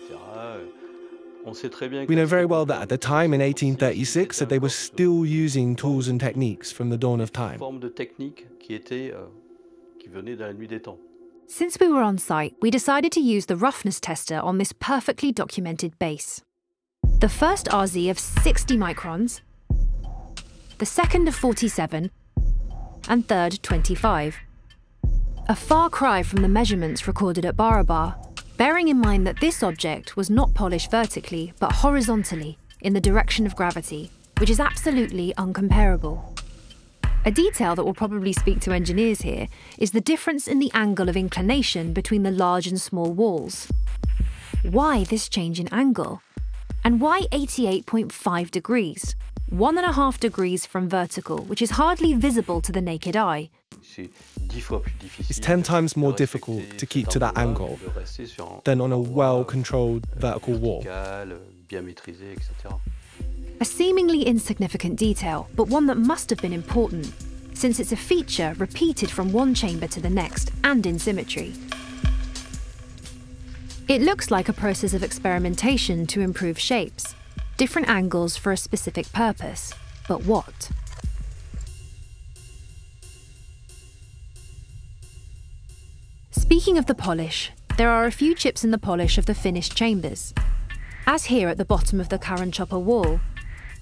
We know very well that at the time in 1836 that they were still using tools and techniques from the dawn of time. Since we were on site, we decided to use the roughness tester on this perfectly documented base. The first RZ of 60 microns, the second of 47, and third 25. A far cry from the measurements recorded at Barabar, bearing in mind that this object was not polished vertically, but horizontally, in the direction of gravity, which is absolutely uncomparable. A detail that will probably speak to engineers here is the difference in the angle of inclination between the large and small walls. Why this change in angle? And why 88.5 degrees? 1.5 degrees from vertical, which is hardly visible to the naked eye. It's 10 times more difficult to keep to that angle than on a well-controlled vertical wall. A seemingly insignificant detail, but one that must have been important, since it's a feature repeated from one chamber to the next and in symmetry. It looks like a process of experimentation to improve shapes, different angles for a specific purpose. But what? Speaking of the polish, there are a few chips in the polish of the finished chambers. As here at the bottom of the current chopper wall,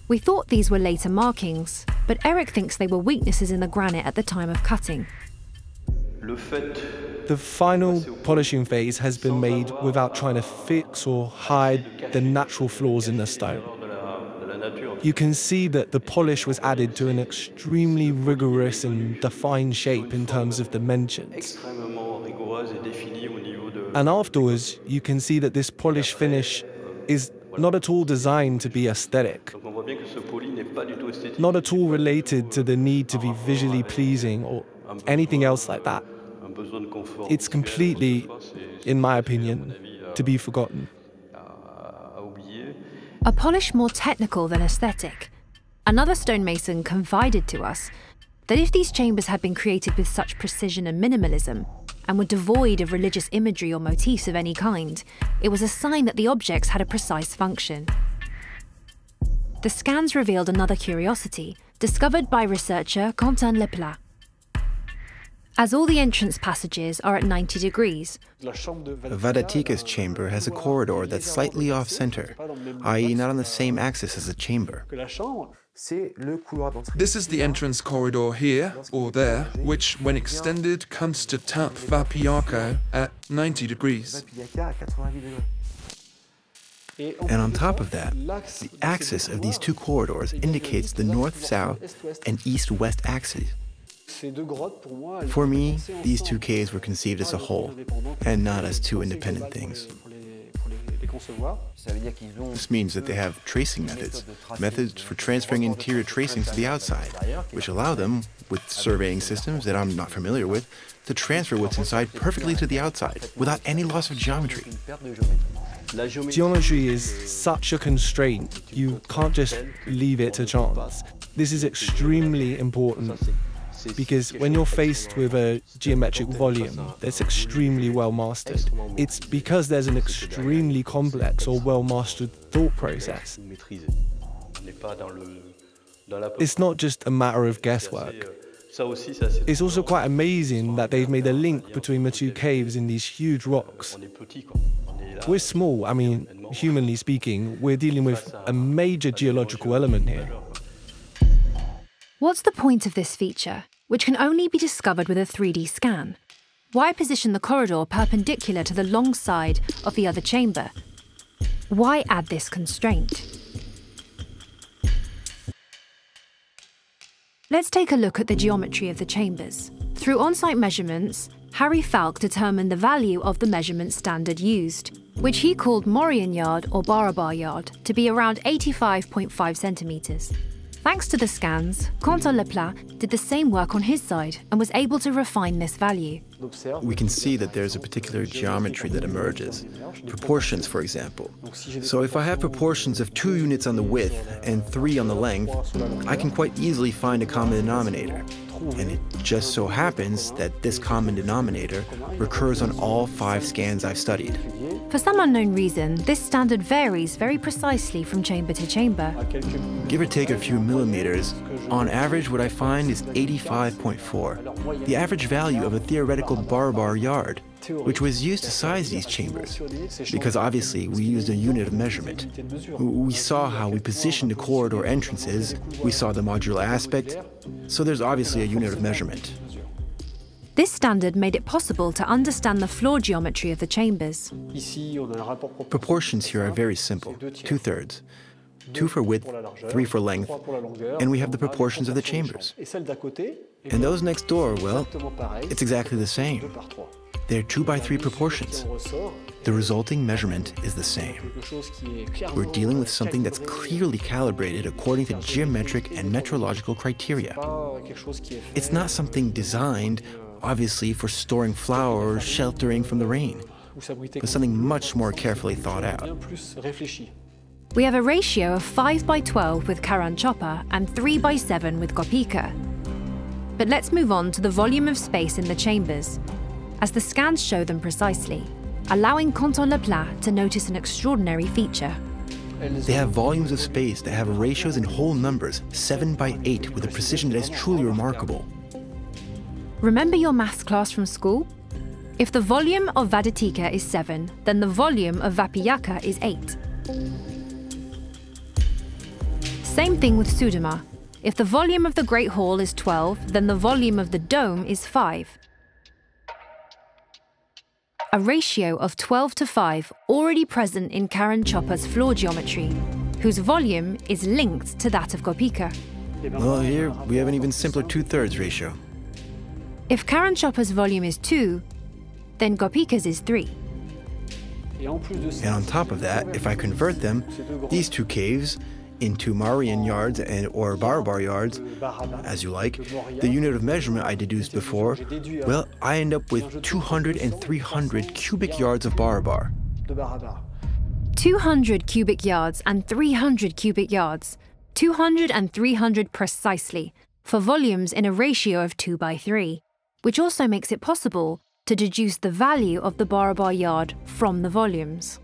we thought these were later markings, but Eric thinks they were weaknesses in the granite at the time of cutting. The final polishing phase has been made without trying to fix or hide the natural flaws in the stone. You can see that the polish was added to an extremely rigorous and defined shape in terms of dimensions. And afterwards, you can see that this polish finish is not at all designed to be aesthetic, not at all related to the need to be visually pleasing or anything else like that. It's completely, in my opinion, to be forgotten. A polish more technical than aesthetic. Another stonemason confided to us that if these chambers had been created with such precision and minimalism, and were devoid of religious imagery or motifs of any kind, it was a sign that the objects had a precise function. The scans revealed another curiosity, discovered by researcher Quentin Leplat. As all the entrance passages are at 90 degrees, Vadatika's chamber has a corridor that's slightly off-center, i.e. not on the same axis as the chamber. This is the entrance corridor here, or there, which, when extended, comes to Tap Vapiaco at 90 degrees. And on top of that, the axis of these two corridors indicates the north-south and east-west axes. For me, these two caves were conceived as a whole, and not as two independent things. This means that they have tracing methods for transferring interior tracings to the outside, which allow them, with surveying systems that I'm not familiar with, to transfer what's inside perfectly to the outside, without any loss of geometry. Geometry is such a constraint, you can't just leave it to chance. This is extremely important, because when you're faced with a geometric volume that's extremely well mastered, it's because there's an extremely complex or well mastered thought process. It's not just a matter of guesswork. It's also quite amazing that they've made a link between the two caves in these huge rocks. We're small, I mean, humanly speaking, we're dealing with a major geological element here. What's the point of this feature, which can only be discovered with a 3D scan? Why position the corridor perpendicular to the long side of the other chamber? Why add this constraint? Let's take a look at the geometry of the chambers. Through on-site measurements, Harry Falk determined the value of the measurement standard used. which he called Mauryan yard or Barabar yard to be around 85.5 centimeters. Thanks to the scans, Quentin Leplat did the same work on his side and was able to refine this value. We can see that there's a particular geometry that emerges. Proportions, for example. So if I have proportions of 2 units on the width and 3 on the length, I can quite easily find a common denominator. And it just so happens that this common denominator recurs on all 5 scans I've studied. For some unknown reason, this standard varies very precisely from chamber to chamber. Give or take a few millimeters, on average what I find is 85.4, the average value of a theoretical Barabar yard, which was used to size these chambers, because obviously we used a unit of measurement. We saw how we positioned the corridor entrances, we saw the modular aspect, so there's obviously a unit of measurement. This standard made it possible to understand the floor geometry of the chambers. Proportions here are very simple, 2/3. 2 for width, 3 for length, and we have the proportions of the chambers. And those next door, well, it's exactly the same. They're 2/3 proportions. The resulting measurement is the same. We're dealing with something that's clearly calibrated according to geometric and metrological criteria. It's not something designed, obviously, for storing flour or sheltering from the rain, but something much more carefully thought out. We have a ratio of 5/12 with Karan chopper and 3/7 with Gopika. But let's move on to the volume of space in the chambers, as the scans show them precisely, allowing Quentin Leplat to notice an extraordinary feature. They have volumes of space that have ratios in whole numbers, 7/8, with a precision that is truly remarkable. Remember your maths class from school? If the volume of Vadatika is 7, then the volume of Vapiyaka is 8. Same thing with Sudama. If the volume of the Great Hall is 12, then the volume of the dome is 5. A ratio of 12:5 already present in Karan Chopper's floor geometry, whose volume is linked to that of Gopika. Well, here we have an even simpler 2/3 ratio. If Karan Chopper's volume is 2, then Gopika's is 3. And on top of that, if I convert them, these 2 caves, into Mauryan yards or Barabar yards, as you like, the unit of measurement I deduced before, well, I end up with 200 and 300 cubic yards of Barabar. 200 cubic yards and 300 cubic yards, 200 and 300 precisely, for volumes in a ratio of 2/3, which also makes it possible to deduce the value of the Barabar yard from the volumes.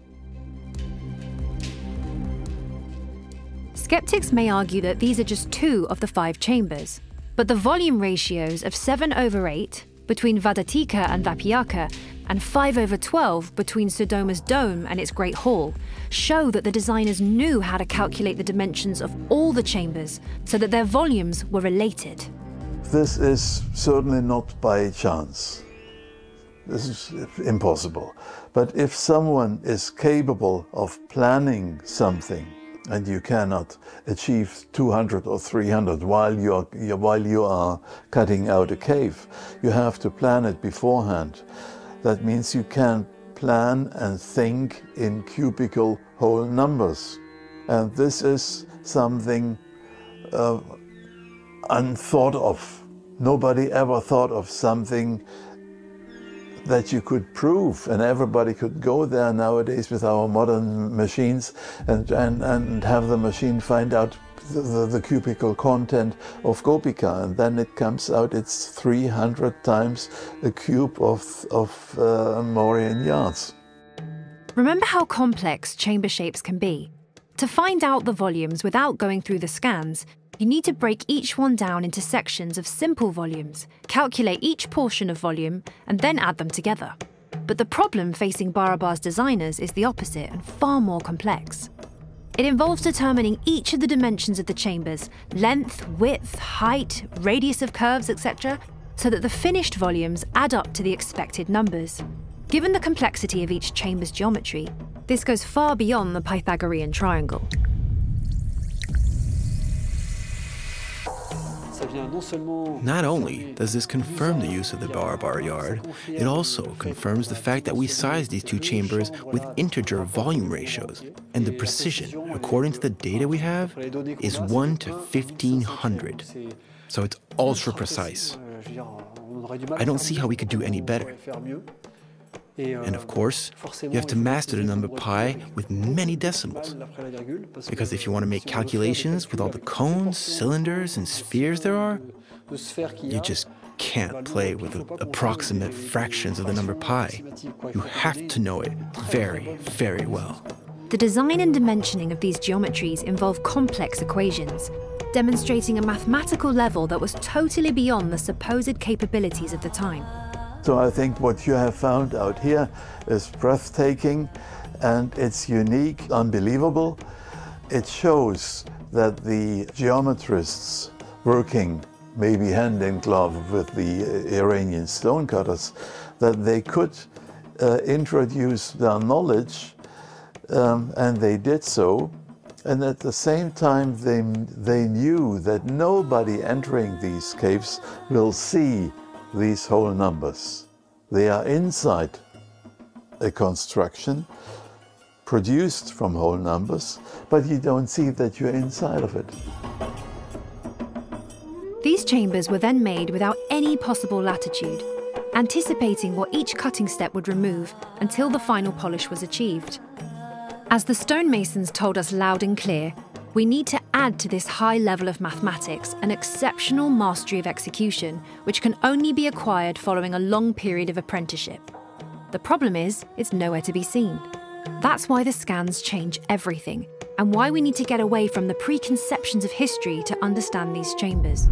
Skeptics may argue that these are just 2 of the 5 chambers, but the volume ratios of 7/8 between Vadatika and Vapiyaka and 5/12 between Sodoma's dome and its Great Hall show that the designers knew how to calculate the dimensions of all the chambers so that their volumes were related. This is certainly not by chance. This is impossible. But if someone is capable of planning something, and you cannot achieve 200 or 300 while you are cutting out a cave, you have to plan it beforehand. That means you can plan and think in cubical whole numbers. And this is something unthought of. Nobody ever thought of something that you could prove, and everybody could go there nowadays with our modern machines and have the machine find out the cubical content of Gopika, and then it comes out it's 300 times a cube of Mauryan yards. Remember how complex chamber shapes can be? To find out the volumes without going through the scans, you need to break each one down into sections of simple volumes, calculate each portion of volume, and then add them together. But the problem facing Barabar's designers is the opposite and far more complex. It involves determining each of the dimensions of the chambers, length, width, height, radius of curves, etc., so that the finished volumes add up to the expected numbers. Given the complexity of each chamber's geometry, this goes far beyond the Pythagorean triangle. Not only does this confirm the use of the Barabar yard, it also confirms the fact that we sized these two chambers with integer volume ratios, and the precision, according to the data we have, is 1 to 1500. So it's ultra precise. I don't see how we could do any better. And of course, you have to master the number pi with many decimals. Because if you want to make calculations with all the cones, cylinders, and spheres there are, you just can't play with the approximate fractions of the number pi. You have to know it very, very well. The design and dimensioning of these geometries involve complex equations, demonstrating a mathematical level that was totally beyond the supposed capabilities of the time. So I think what you have found out here is breathtaking, and it's unique, unbelievable. It shows that the geometrists working maybe hand in glove with the Iranian stonecutters, that they could introduce their knowledge, and they did so. And at the same time, they knew that nobody entering these caves will see these whole numbers. They are inside a construction produced from whole numbers, but you don't see that you're inside of it. These chambers were then made without any possible latitude, anticipating what each cutting step would remove until the final polish was achieved. As the stonemasons told us loud and clear, we need to add to this high level of mathematics an exceptional mastery of execution, which can only be acquired following a long period of apprenticeship. The problem is, it's nowhere to be seen. That's why the scans change everything, and why we need to get away from the preconceptions of history to understand these chambers.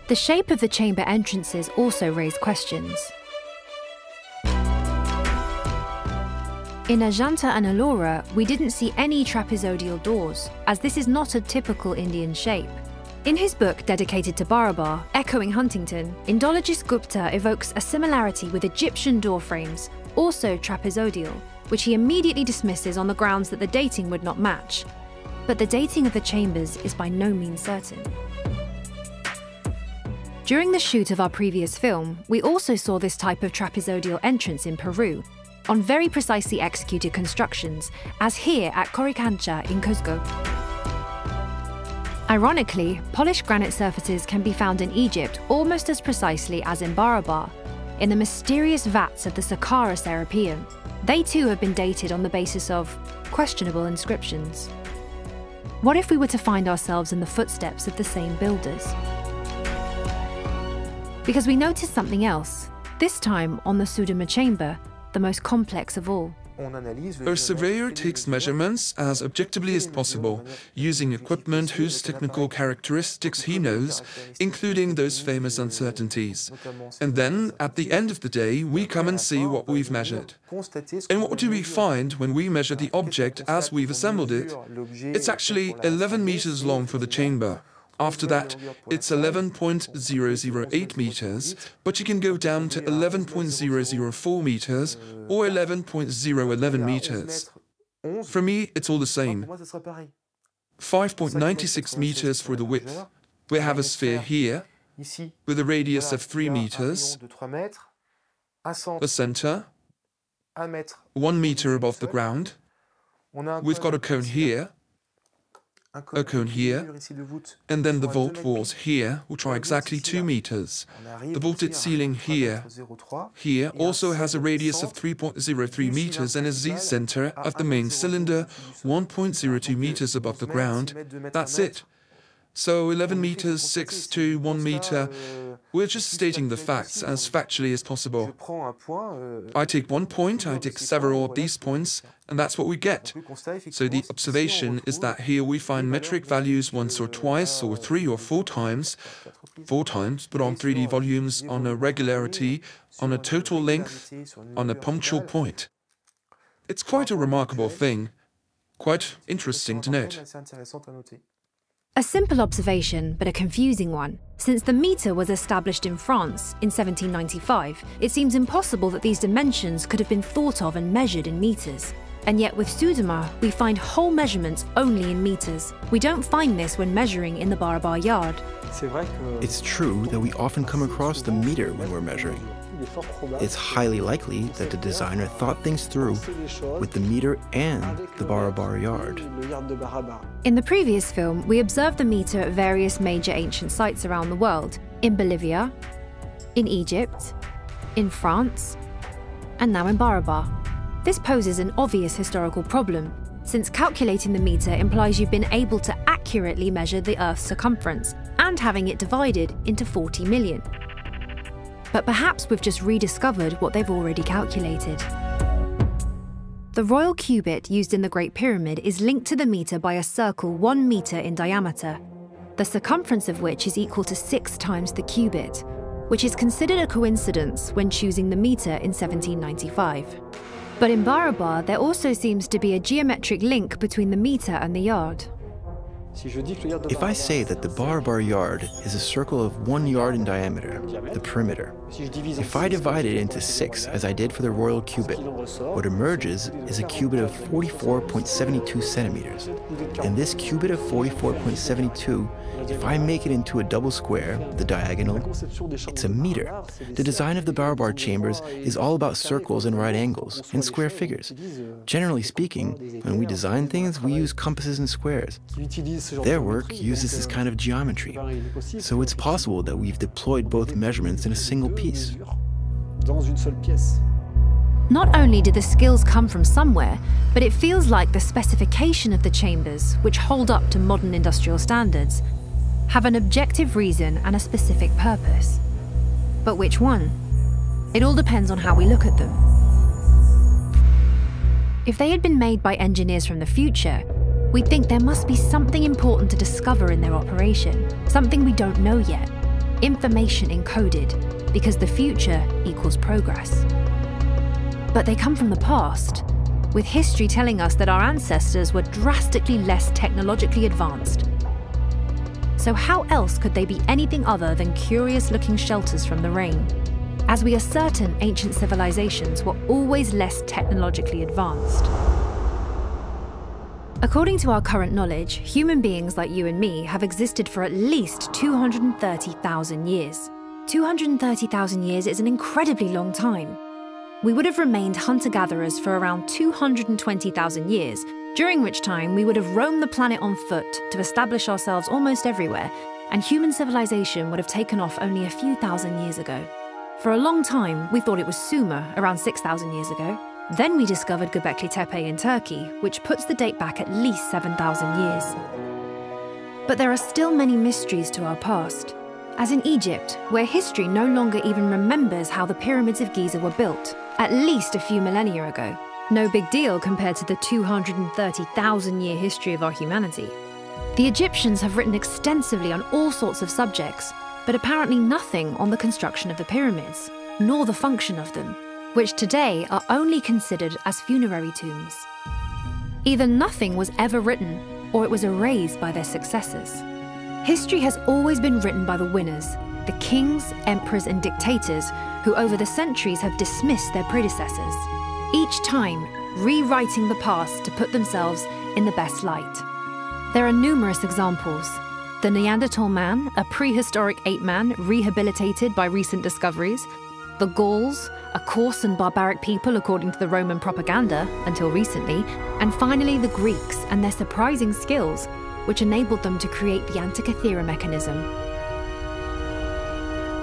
The shape of the chamber entrances also raised questions. In Ajanta and Ellora, we didn't see any trapezoidal doors, as this is not a typical Indian shape. In his book dedicated to Barabar, Echoing Huntington, Indologist Gupta evokes a similarity with Egyptian door frames, also trapezoidal, which he immediately dismisses on the grounds that the dating would not match. But the dating of the chambers is by no means certain. During the shoot of our previous film, we also saw this type of trapezoidal entrance in Peru, on very precisely executed constructions, as here at Coricancha in Cuzco. Ironically, polished granite surfaces can be found in Egypt almost as precisely as in Barabar, in the mysterious vats of the Saqqara Serapeum. They too have been dated on the basis of questionable inscriptions. What if we were to find ourselves in the footsteps of the same builders? Because we noticed something else, this time on the Sudama chamber, the most complex of all. A surveyor takes measurements as objectively as possible, using equipment whose technical characteristics he knows, including those famous uncertainties. And then, at the end of the day, we come and see what we've measured. And what do we find when we measure the object as we've assembled it? It's actually 11 meters long for the chamber. After that, it's 11.008 meters, but you can go down to 11.004 meters or 11.011 meters. For me, it's all the same. 5.96 meters for the width. We have a sphere here, with a radius of 3 meters, the center, 1 meter above the ground. We've got a cone here, a cone here, and then the vault walls here, which are exactly 2 meters. The vaulted ceiling here also has a radius of 3.03 meters and is the center of the main cylinder, 1.02 meters above the ground. That's it. So 11 meters, 6 to 1 meter. We're just stating the facts as factually as possible. I take one point, I take several of these points, and that's what we get. So the observation is that here we find metric values once or twice, or 3 or 4 times, but on 3D volumes, on a regularity, on a total length, on a punctual point. It's quite a remarkable thing, quite interesting to note. A simple observation, but a confusing one. Since the meter was established in France in 1795, it seems impossible that these dimensions could have been thought of and measured in meters. And yet with Sudama, we find whole measurements only in meters. We don't find this when measuring in the Barabar yard. It's true that we often come across the meter when we're measuring. It's highly likely that the designer thought things through with the meter and the Barabar yard. In the previous film, we observed the meter at various major ancient sites around the world, in Bolivia, in Egypt, in France, and now in Barabar. This poses an obvious historical problem, since calculating the meter implies you've been able to accurately measure the Earth's circumference and having it divided into 40 million. But perhaps we've just rediscovered what they've already calculated. The royal cubit used in the Great Pyramid is linked to the meter by a circle 1 meter in diameter, the circumference of which is equal to 6 times the cubit, which is considered a coincidence when choosing the meter in 1795. But in Barabar, there also seems to be a geometric link between the meter and the yard. If I say that the Barabar yard is a circle of 1 yard in diameter, the perimeter, if I divide it into 6, as I did for the royal cubit, what emerges is a cubit of 44.72 centimeters. And this cubit of 44.72, if I make it into a double square, the diagonal, it's a meter. The design of the Barabar chambers is all about circles and right angles, and square figures. Generally speaking, when we design things, we use compasses and squares. Their work uses this kind of geometry, so it's possible that we've deployed both measurements in a single piece. Not only did the skills come from somewhere, but it feels like the specification of the chambers, which hold up to modern industrial standards, have an objective reason and a specific purpose. But which one? It all depends on how we look at them. If they had been made by engineers from the future, we'd think there must be something important to discover in their operation, something we don't know yet. Information encoded, because the future equals progress. But they come from the past, with history telling us that our ancestors were drastically less technologically advanced. So how else could they be anything other than curious-looking shelters from the rain? As we are certain ancient civilizations were always less technologically advanced. According to our current knowledge, human beings like you and me have existed for at least 230,000 years. 230,000 years is an incredibly long time. We would have remained hunter-gatherers for around 220,000 years, during which time we would have roamed the planet on foot to establish ourselves almost everywhere, and human civilization would have taken off only a few thousand years ago. For a long time, we thought it was Sumer, around 6,000 years ago. Then we discovered Göbekli Tepe in Turkey, which puts the date back at least 7,000 years. But there are still many mysteries to our past. As in Egypt, where history no longer even remembers how the pyramids of Giza were built, at least a few millennia ago. No big deal compared to the 230,000-year history of our humanity. The Egyptians have written extensively on all sorts of subjects, but apparently nothing on the construction of the pyramids, nor the function of them, which today are only considered as funerary tombs. Either nothing was ever written, or it was erased by their successors. History has always been written by the winners, the kings, emperors, and dictators who over the centuries have dismissed their predecessors, each time rewriting the past to put themselves in the best light. There are numerous examples. The Neanderthal man, a prehistoric ape man rehabilitated by recent discoveries, the Gauls, a coarse and barbaric people according to the Roman propaganda until recently, and finally the Greeks and their surprising skills, which enabled them to create the Antikythera mechanism.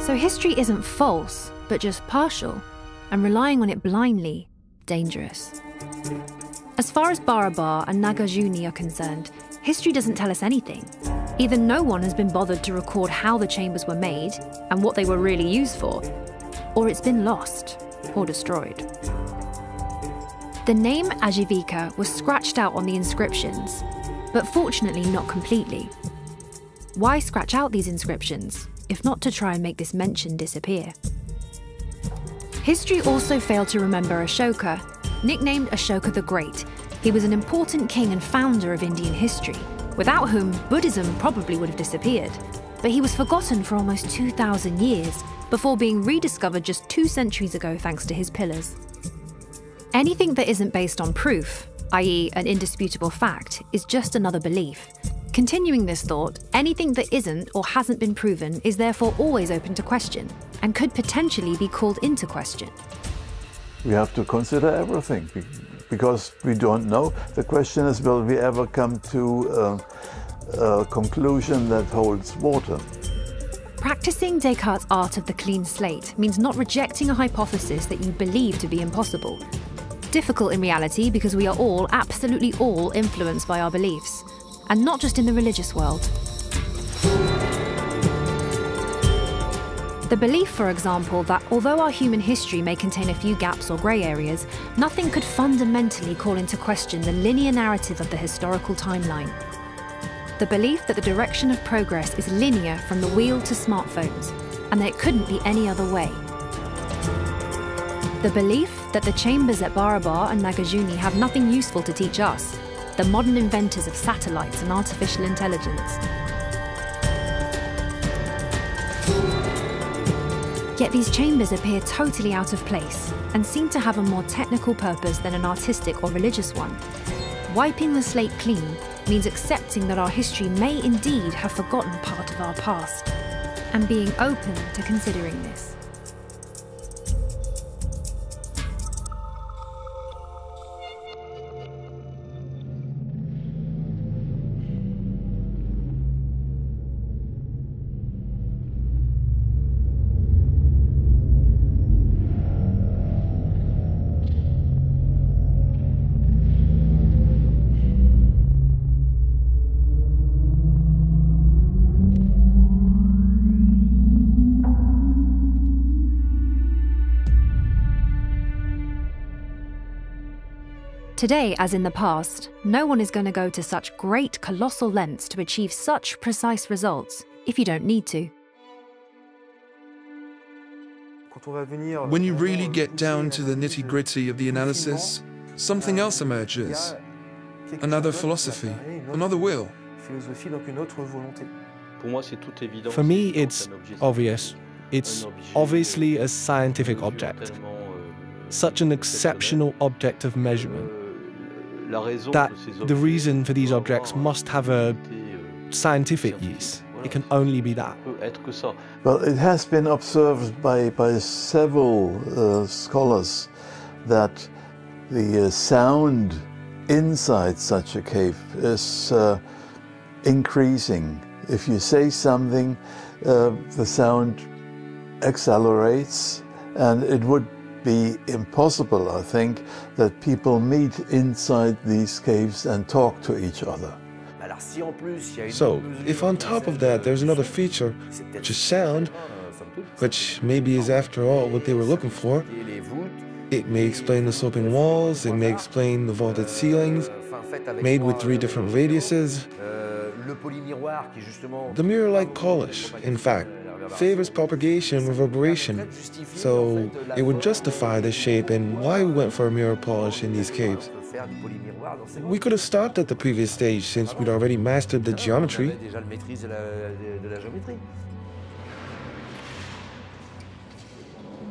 So history isn't false, but just partial, and relying on it blindly, dangerous. As far as Barabar and Nagarjuna are concerned, history doesn't tell us anything. Either no one has been bothered to record how the chambers were made and what they were really used for, or it's been lost or destroyed. The name Ajivika was scratched out on the inscriptions, but fortunately not completely. Why scratch out these inscriptions, if not to try and make this mention disappear? History also failed to remember Ashoka, nicknamed Ashoka the Great. He was an important king and founder of Indian history, without whom Buddhism probably would have disappeared. But he was forgotten for almost 2,000 years, before being rediscovered just 2 centuries ago thanks to his pillars. Anything that isn't based on proof, i.e. an indisputable fact, is just another belief. Continuing this thought, anything that isn't or hasn't been proven is therefore always open to question, and could potentially be called into question. We have to consider everything, because we don't know. The question is, will we ever come to a conclusion that holds water? Practicing Descartes' art of the clean slate means not rejecting a hypothesis that you believe to be impossible. Difficult in reality because we are all, absolutely all, influenced by our beliefs. And not just in the religious world. The belief, for example, that although our human history may contain a few gaps or grey areas, nothing could fundamentally call into question the linear narrative of the historical timeline. The belief that the direction of progress is linear from the wheel to smartphones, and that it couldn't be any other way. The belief that the chambers at Barabar and Nagarjuna have nothing useful to teach us, the modern inventors of satellites and artificial intelligence. Yet these chambers appear totally out of place and seem to have a more technical purpose than an artistic or religious one. Wiping the slate clean means accepting that our history may indeed have forgotten part of our past, and being open to considering this. Today, as in the past, no one is going to go to such great, colossal lengths to achieve such precise results if you don't need to. When you really get down to the nitty-gritty of the analysis, something else emerges. Another philosophy, another will. For me, it's obvious. It's obviously a scientific object. Such an exceptional object of measurement that the reason for these objects must have a scientific use. It can only be that. Well, it has been observed by several scholars that the sound inside such a cave is increasing. If you say something, the sound accelerates, and it would be impossible, I think, that people meet inside these caves and talk to each other. So, if on top of that there's another feature, which is sound, which maybe is after all what they were looking for, it may explain the sloping walls, it may explain the vaulted ceilings, made with 3 different radiuses. The mirror-like polish, in fact, favors propagation and reverberation, so it would justify the shape and why we went for a mirror polish in these caves. We could have stopped at the previous stage since we'd already mastered the geometry.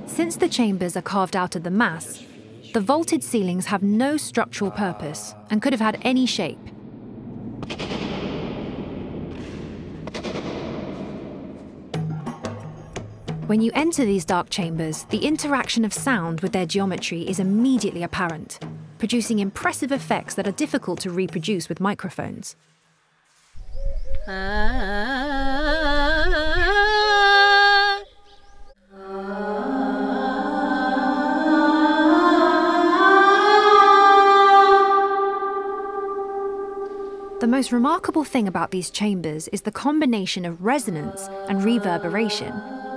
Since the chambers are carved out of the mass, the vaulted ceilings have no structural purpose and could have had any shape. When you enter these dark chambers, the interaction of sound with their geometry is immediately apparent, producing impressive effects that are difficult to reproduce with microphones. The most remarkable thing about these chambers is the combination of resonance and reverberation,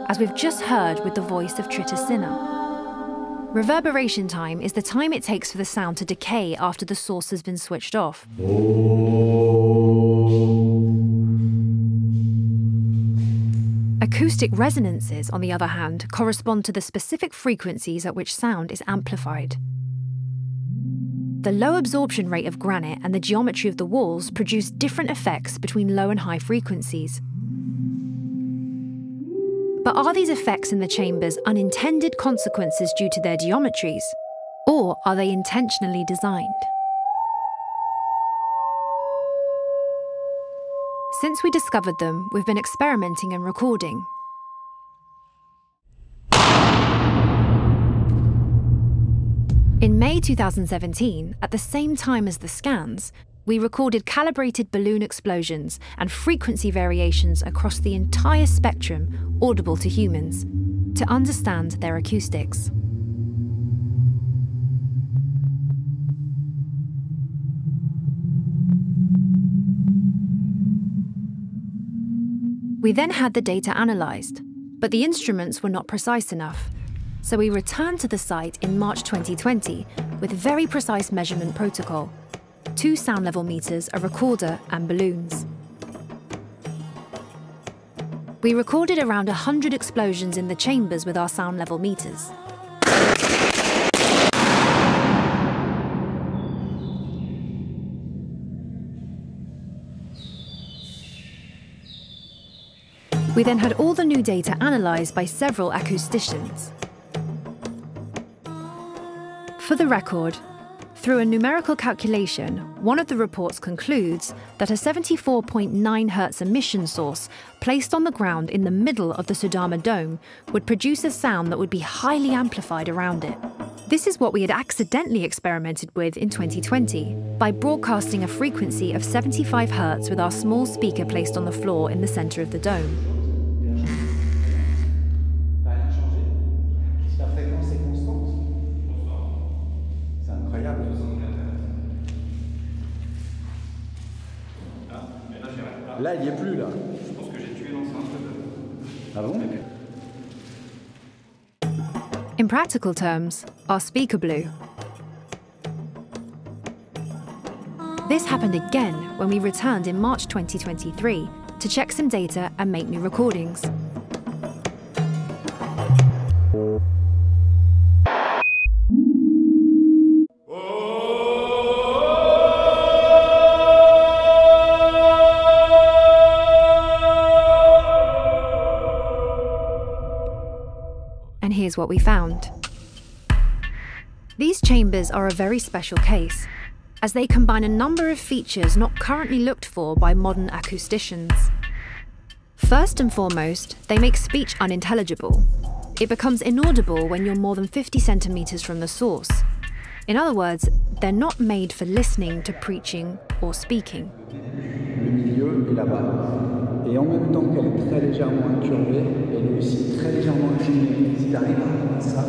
as we've just heard with the voice of Tritasina. Reverberation time is the time it takes for the sound to decay after the source has been switched off. Acoustic resonances, on the other hand, correspond to the specific frequencies at which sound is amplified. The low absorption rate of granite and the geometry of the walls produce different effects between low and high frequencies. But are these effects in the chambers unintended consequences due to their geometries, or are they intentionally designed? Since we discovered them, we've been experimenting and recording. In May 2017, at the same time as the scans, we recorded calibrated balloon explosions and frequency variations across the entire spectrum audible to humans, to understand their acoustics. We then had the data analysed, but the instruments were not precise enough. So we returned to the site in March 2020 with very precise measurement protocol, 2 sound level meters, a recorder and balloons. We recorded around 100 explosions in the chambers with our sound level meters. We then had all the new data analysed by several acousticians. For the record, through a numerical calculation, one of the reports concludes that a 74.9 Hz emission source placed on the ground in the middle of the Sudama dome would produce a sound that would be highly amplified around it. This is what we had accidentally experimented with in 2020 by broadcasting a frequency of 75 Hz with our small speaker placed on the floor in the centre of the dome. Là, il n'y est plus, là. Je pense que j'ai tué l'enceinte. Ah bon? In practical terms, our speaker blew. This happened again when we returned in March 2023 to check some data and make new recordings. And here's what we found. These chambers are a very special case, as they combine a number of features not currently looked for by modern acousticians. First and foremost, they make speech unintelligible. It becomes inaudible when you're more than 50 centimeters from the source. In other words, they're not made for listening to preaching or speaking. Le milieu est là-bas. Et en même temps qu'elle est très légèrement incurvée, elle est aussi très légèrement inclinée. Si tu arrives à ça.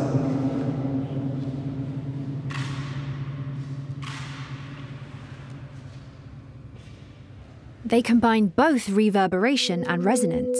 They combine both reverberation and resonance.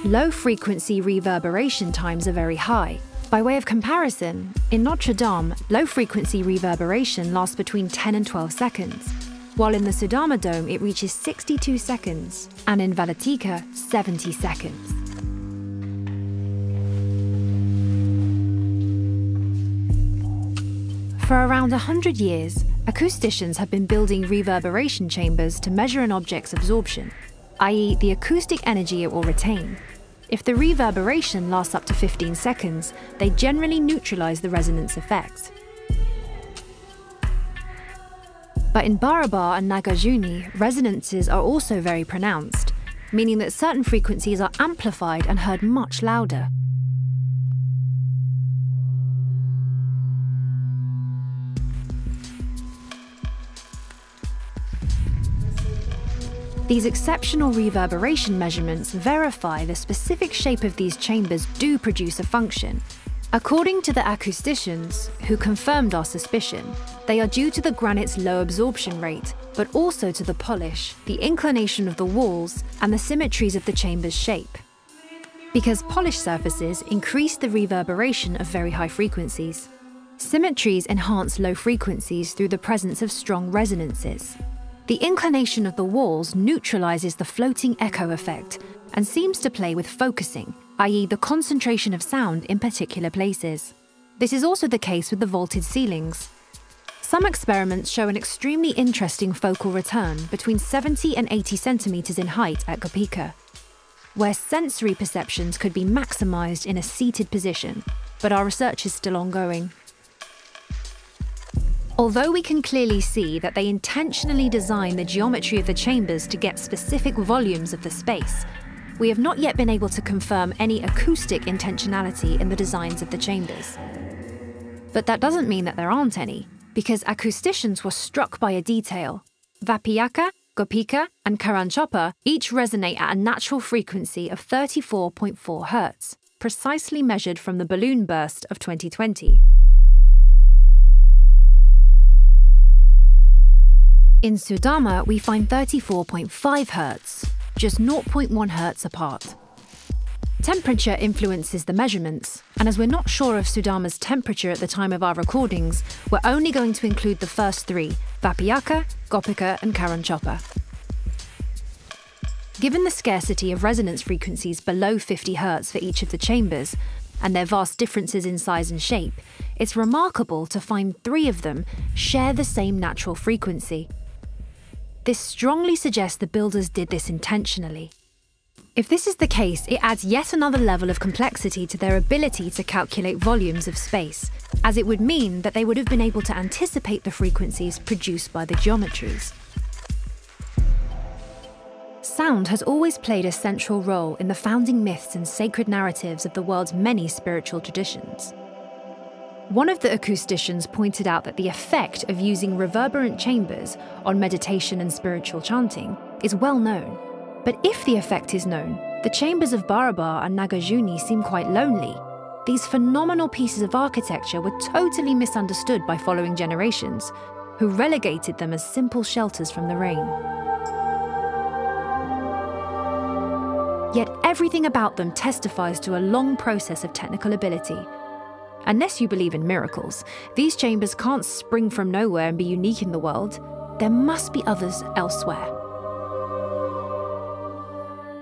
Low-frequency reverberation times are very high. By way of comparison, in Notre Dame, low-frequency reverberation lasts between 10 and 12 seconds, while in the Sudama dome it reaches 62 seconds, and in Valetica, 70 seconds. For around 100 years, acousticians have been building reverberation chambers to measure an object's absorption, i.e. the acoustic energy it will retain. If the reverberation lasts up to 15 seconds, they generally neutralize the resonance effect. But in Barabar and Nagarjuni, resonances are also very pronounced, meaning that certain frequencies are amplified and heard much louder. These exceptional reverberation measurements verify the specific shape of these chambers do produce a function. According to the acousticians, who confirmed our suspicion, they are due to the granite's low absorption rate, but also to the polish, the inclination of the walls, and the symmetries of the chamber's shape. Because polished surfaces increase the reverberation of very high frequencies. Symmetries enhance low frequencies through the presence of strong resonances. The inclination of the walls neutralizes the floating echo effect and seems to play with focusing, i.e. the concentration of sound in particular places. This is also the case with the vaulted ceilings. Some experiments show an extremely interesting focal return between 70 and 80 centimeters in height at Gopika, where sensory perceptions could be maximized in a seated position, but our research is still ongoing. Although we can clearly see that they intentionally designed the geometry of the chambers to get specific volumes of the space, we have not yet been able to confirm any acoustic intentionality in the designs of the chambers. But that doesn't mean that there aren't any, because acousticians were struck by a detail. Vapiyaka, Gopika, and Karanchopa each resonate at a natural frequency of 34.4 Hz, precisely measured from the balloon burst of 2020. In Sudama, we find 34.5 Hz, just 0.1 Hz apart. Temperature influences the measurements, and as we're not sure of Sudama's temperature at the time of our recordings, we're only going to include the first three, Vapiyaka, Gopika, and Karanchopa. Given the scarcity of resonance frequencies below 50 Hz for each of the chambers, and their vast differences in size and shape, it's remarkable to find 3 of them share the same natural frequency. This strongly suggests the builders did this intentionally. If this is the case, it adds yet another level of complexity to their ability to calculate volumes of space, as it would mean that they would have been able to anticipate the frequencies produced by the geometries. Sound has always played a central role in the founding myths and sacred narratives of the world's many spiritual traditions. One of the acousticians pointed out that the effect of using reverberant chambers on meditation and spiritual chanting is well known. But if the effect is known, the chambers of Barabar and Nagarjuni seem quite lonely. These phenomenal pieces of architecture were totally misunderstood by following generations, who relegated them as simple shelters from the rain. Yet everything about them testifies to a long process of technical ability. Unless you believe in miracles, these chambers can't spring from nowhere and be unique in the world. There must be others elsewhere.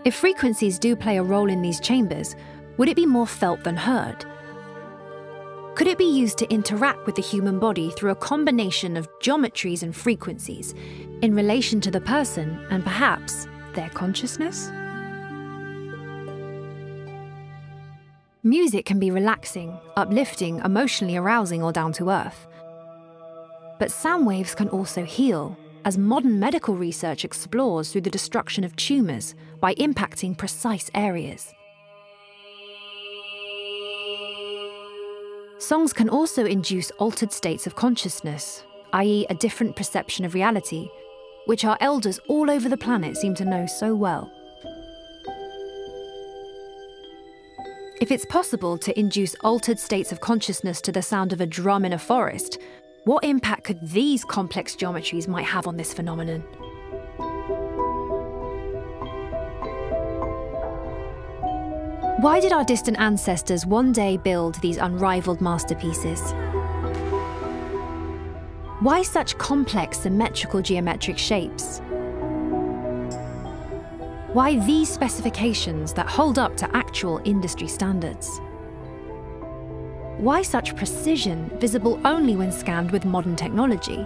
If frequencies do play a role in these chambers, would it be more felt than heard? Could it be used to interact with the human body through a combination of geometries and frequencies in relation to the person and perhaps their consciousness? Music can be relaxing, uplifting, emotionally arousing, or down to earth. But sound waves can also heal, as modern medical research explores through the destruction of tumours by impacting precise areas. Songs can also induce altered states of consciousness, i.e. a different perception of reality, which our elders all over the planet seem to know so well. If it's possible to induce altered states of consciousness to the sound of a drum in a forest, what impact could these complex geometries might have on this phenomenon? Why did our distant ancestors one day build these unrivaled masterpieces? Why such complex symmetrical geometric shapes? Why these specifications that hold up to actual industry standards? Why such precision, visible only when scanned with modern technology?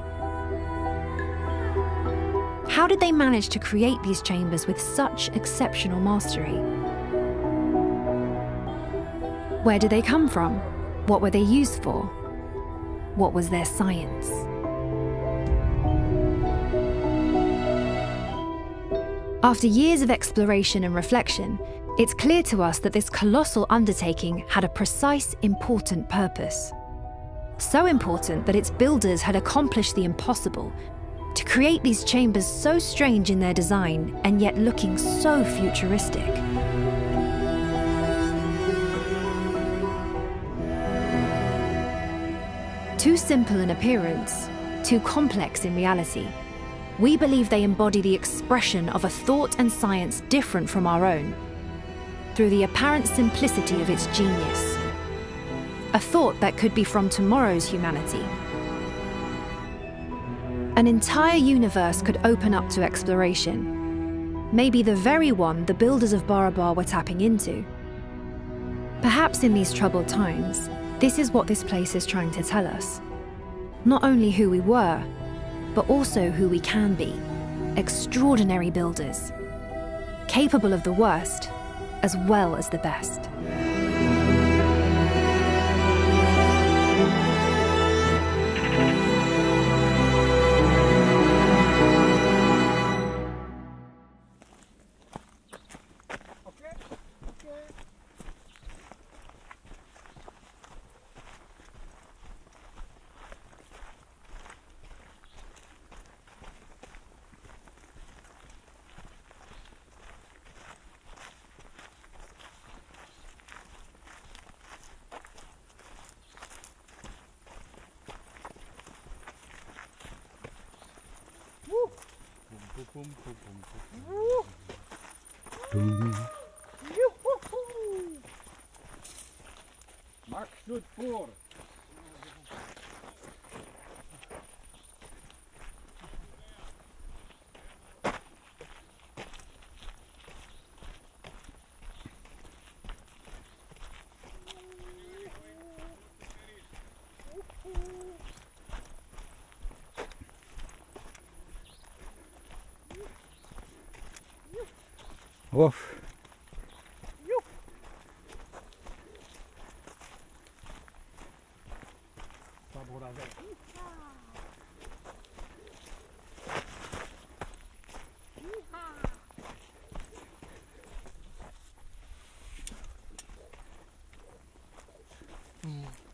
How did they manage to create these chambers with such exceptional mastery? Where did they come from? What were they used for? What was their science? After years of exploration and reflection, it's clear to us that this colossal undertaking had a precise, important purpose. So important that its builders had accomplished the impossible, to create these chambers so strange in their design and yet looking so futuristic. Too simple in appearance, too complex in reality, we believe they embody the expression of a thought and science different from our own, through the apparent simplicity of its genius. A thought that could be from tomorrow's humanity. An entire universe could open up to exploration, maybe the very one the builders of Barabar were tapping into. Perhaps in these troubled times, this is what this place is trying to tell us. not only who we were, but also who we can be. Extraordinary builders, capable of the worst as well as the best. Mark stood voor. Woof. Mm.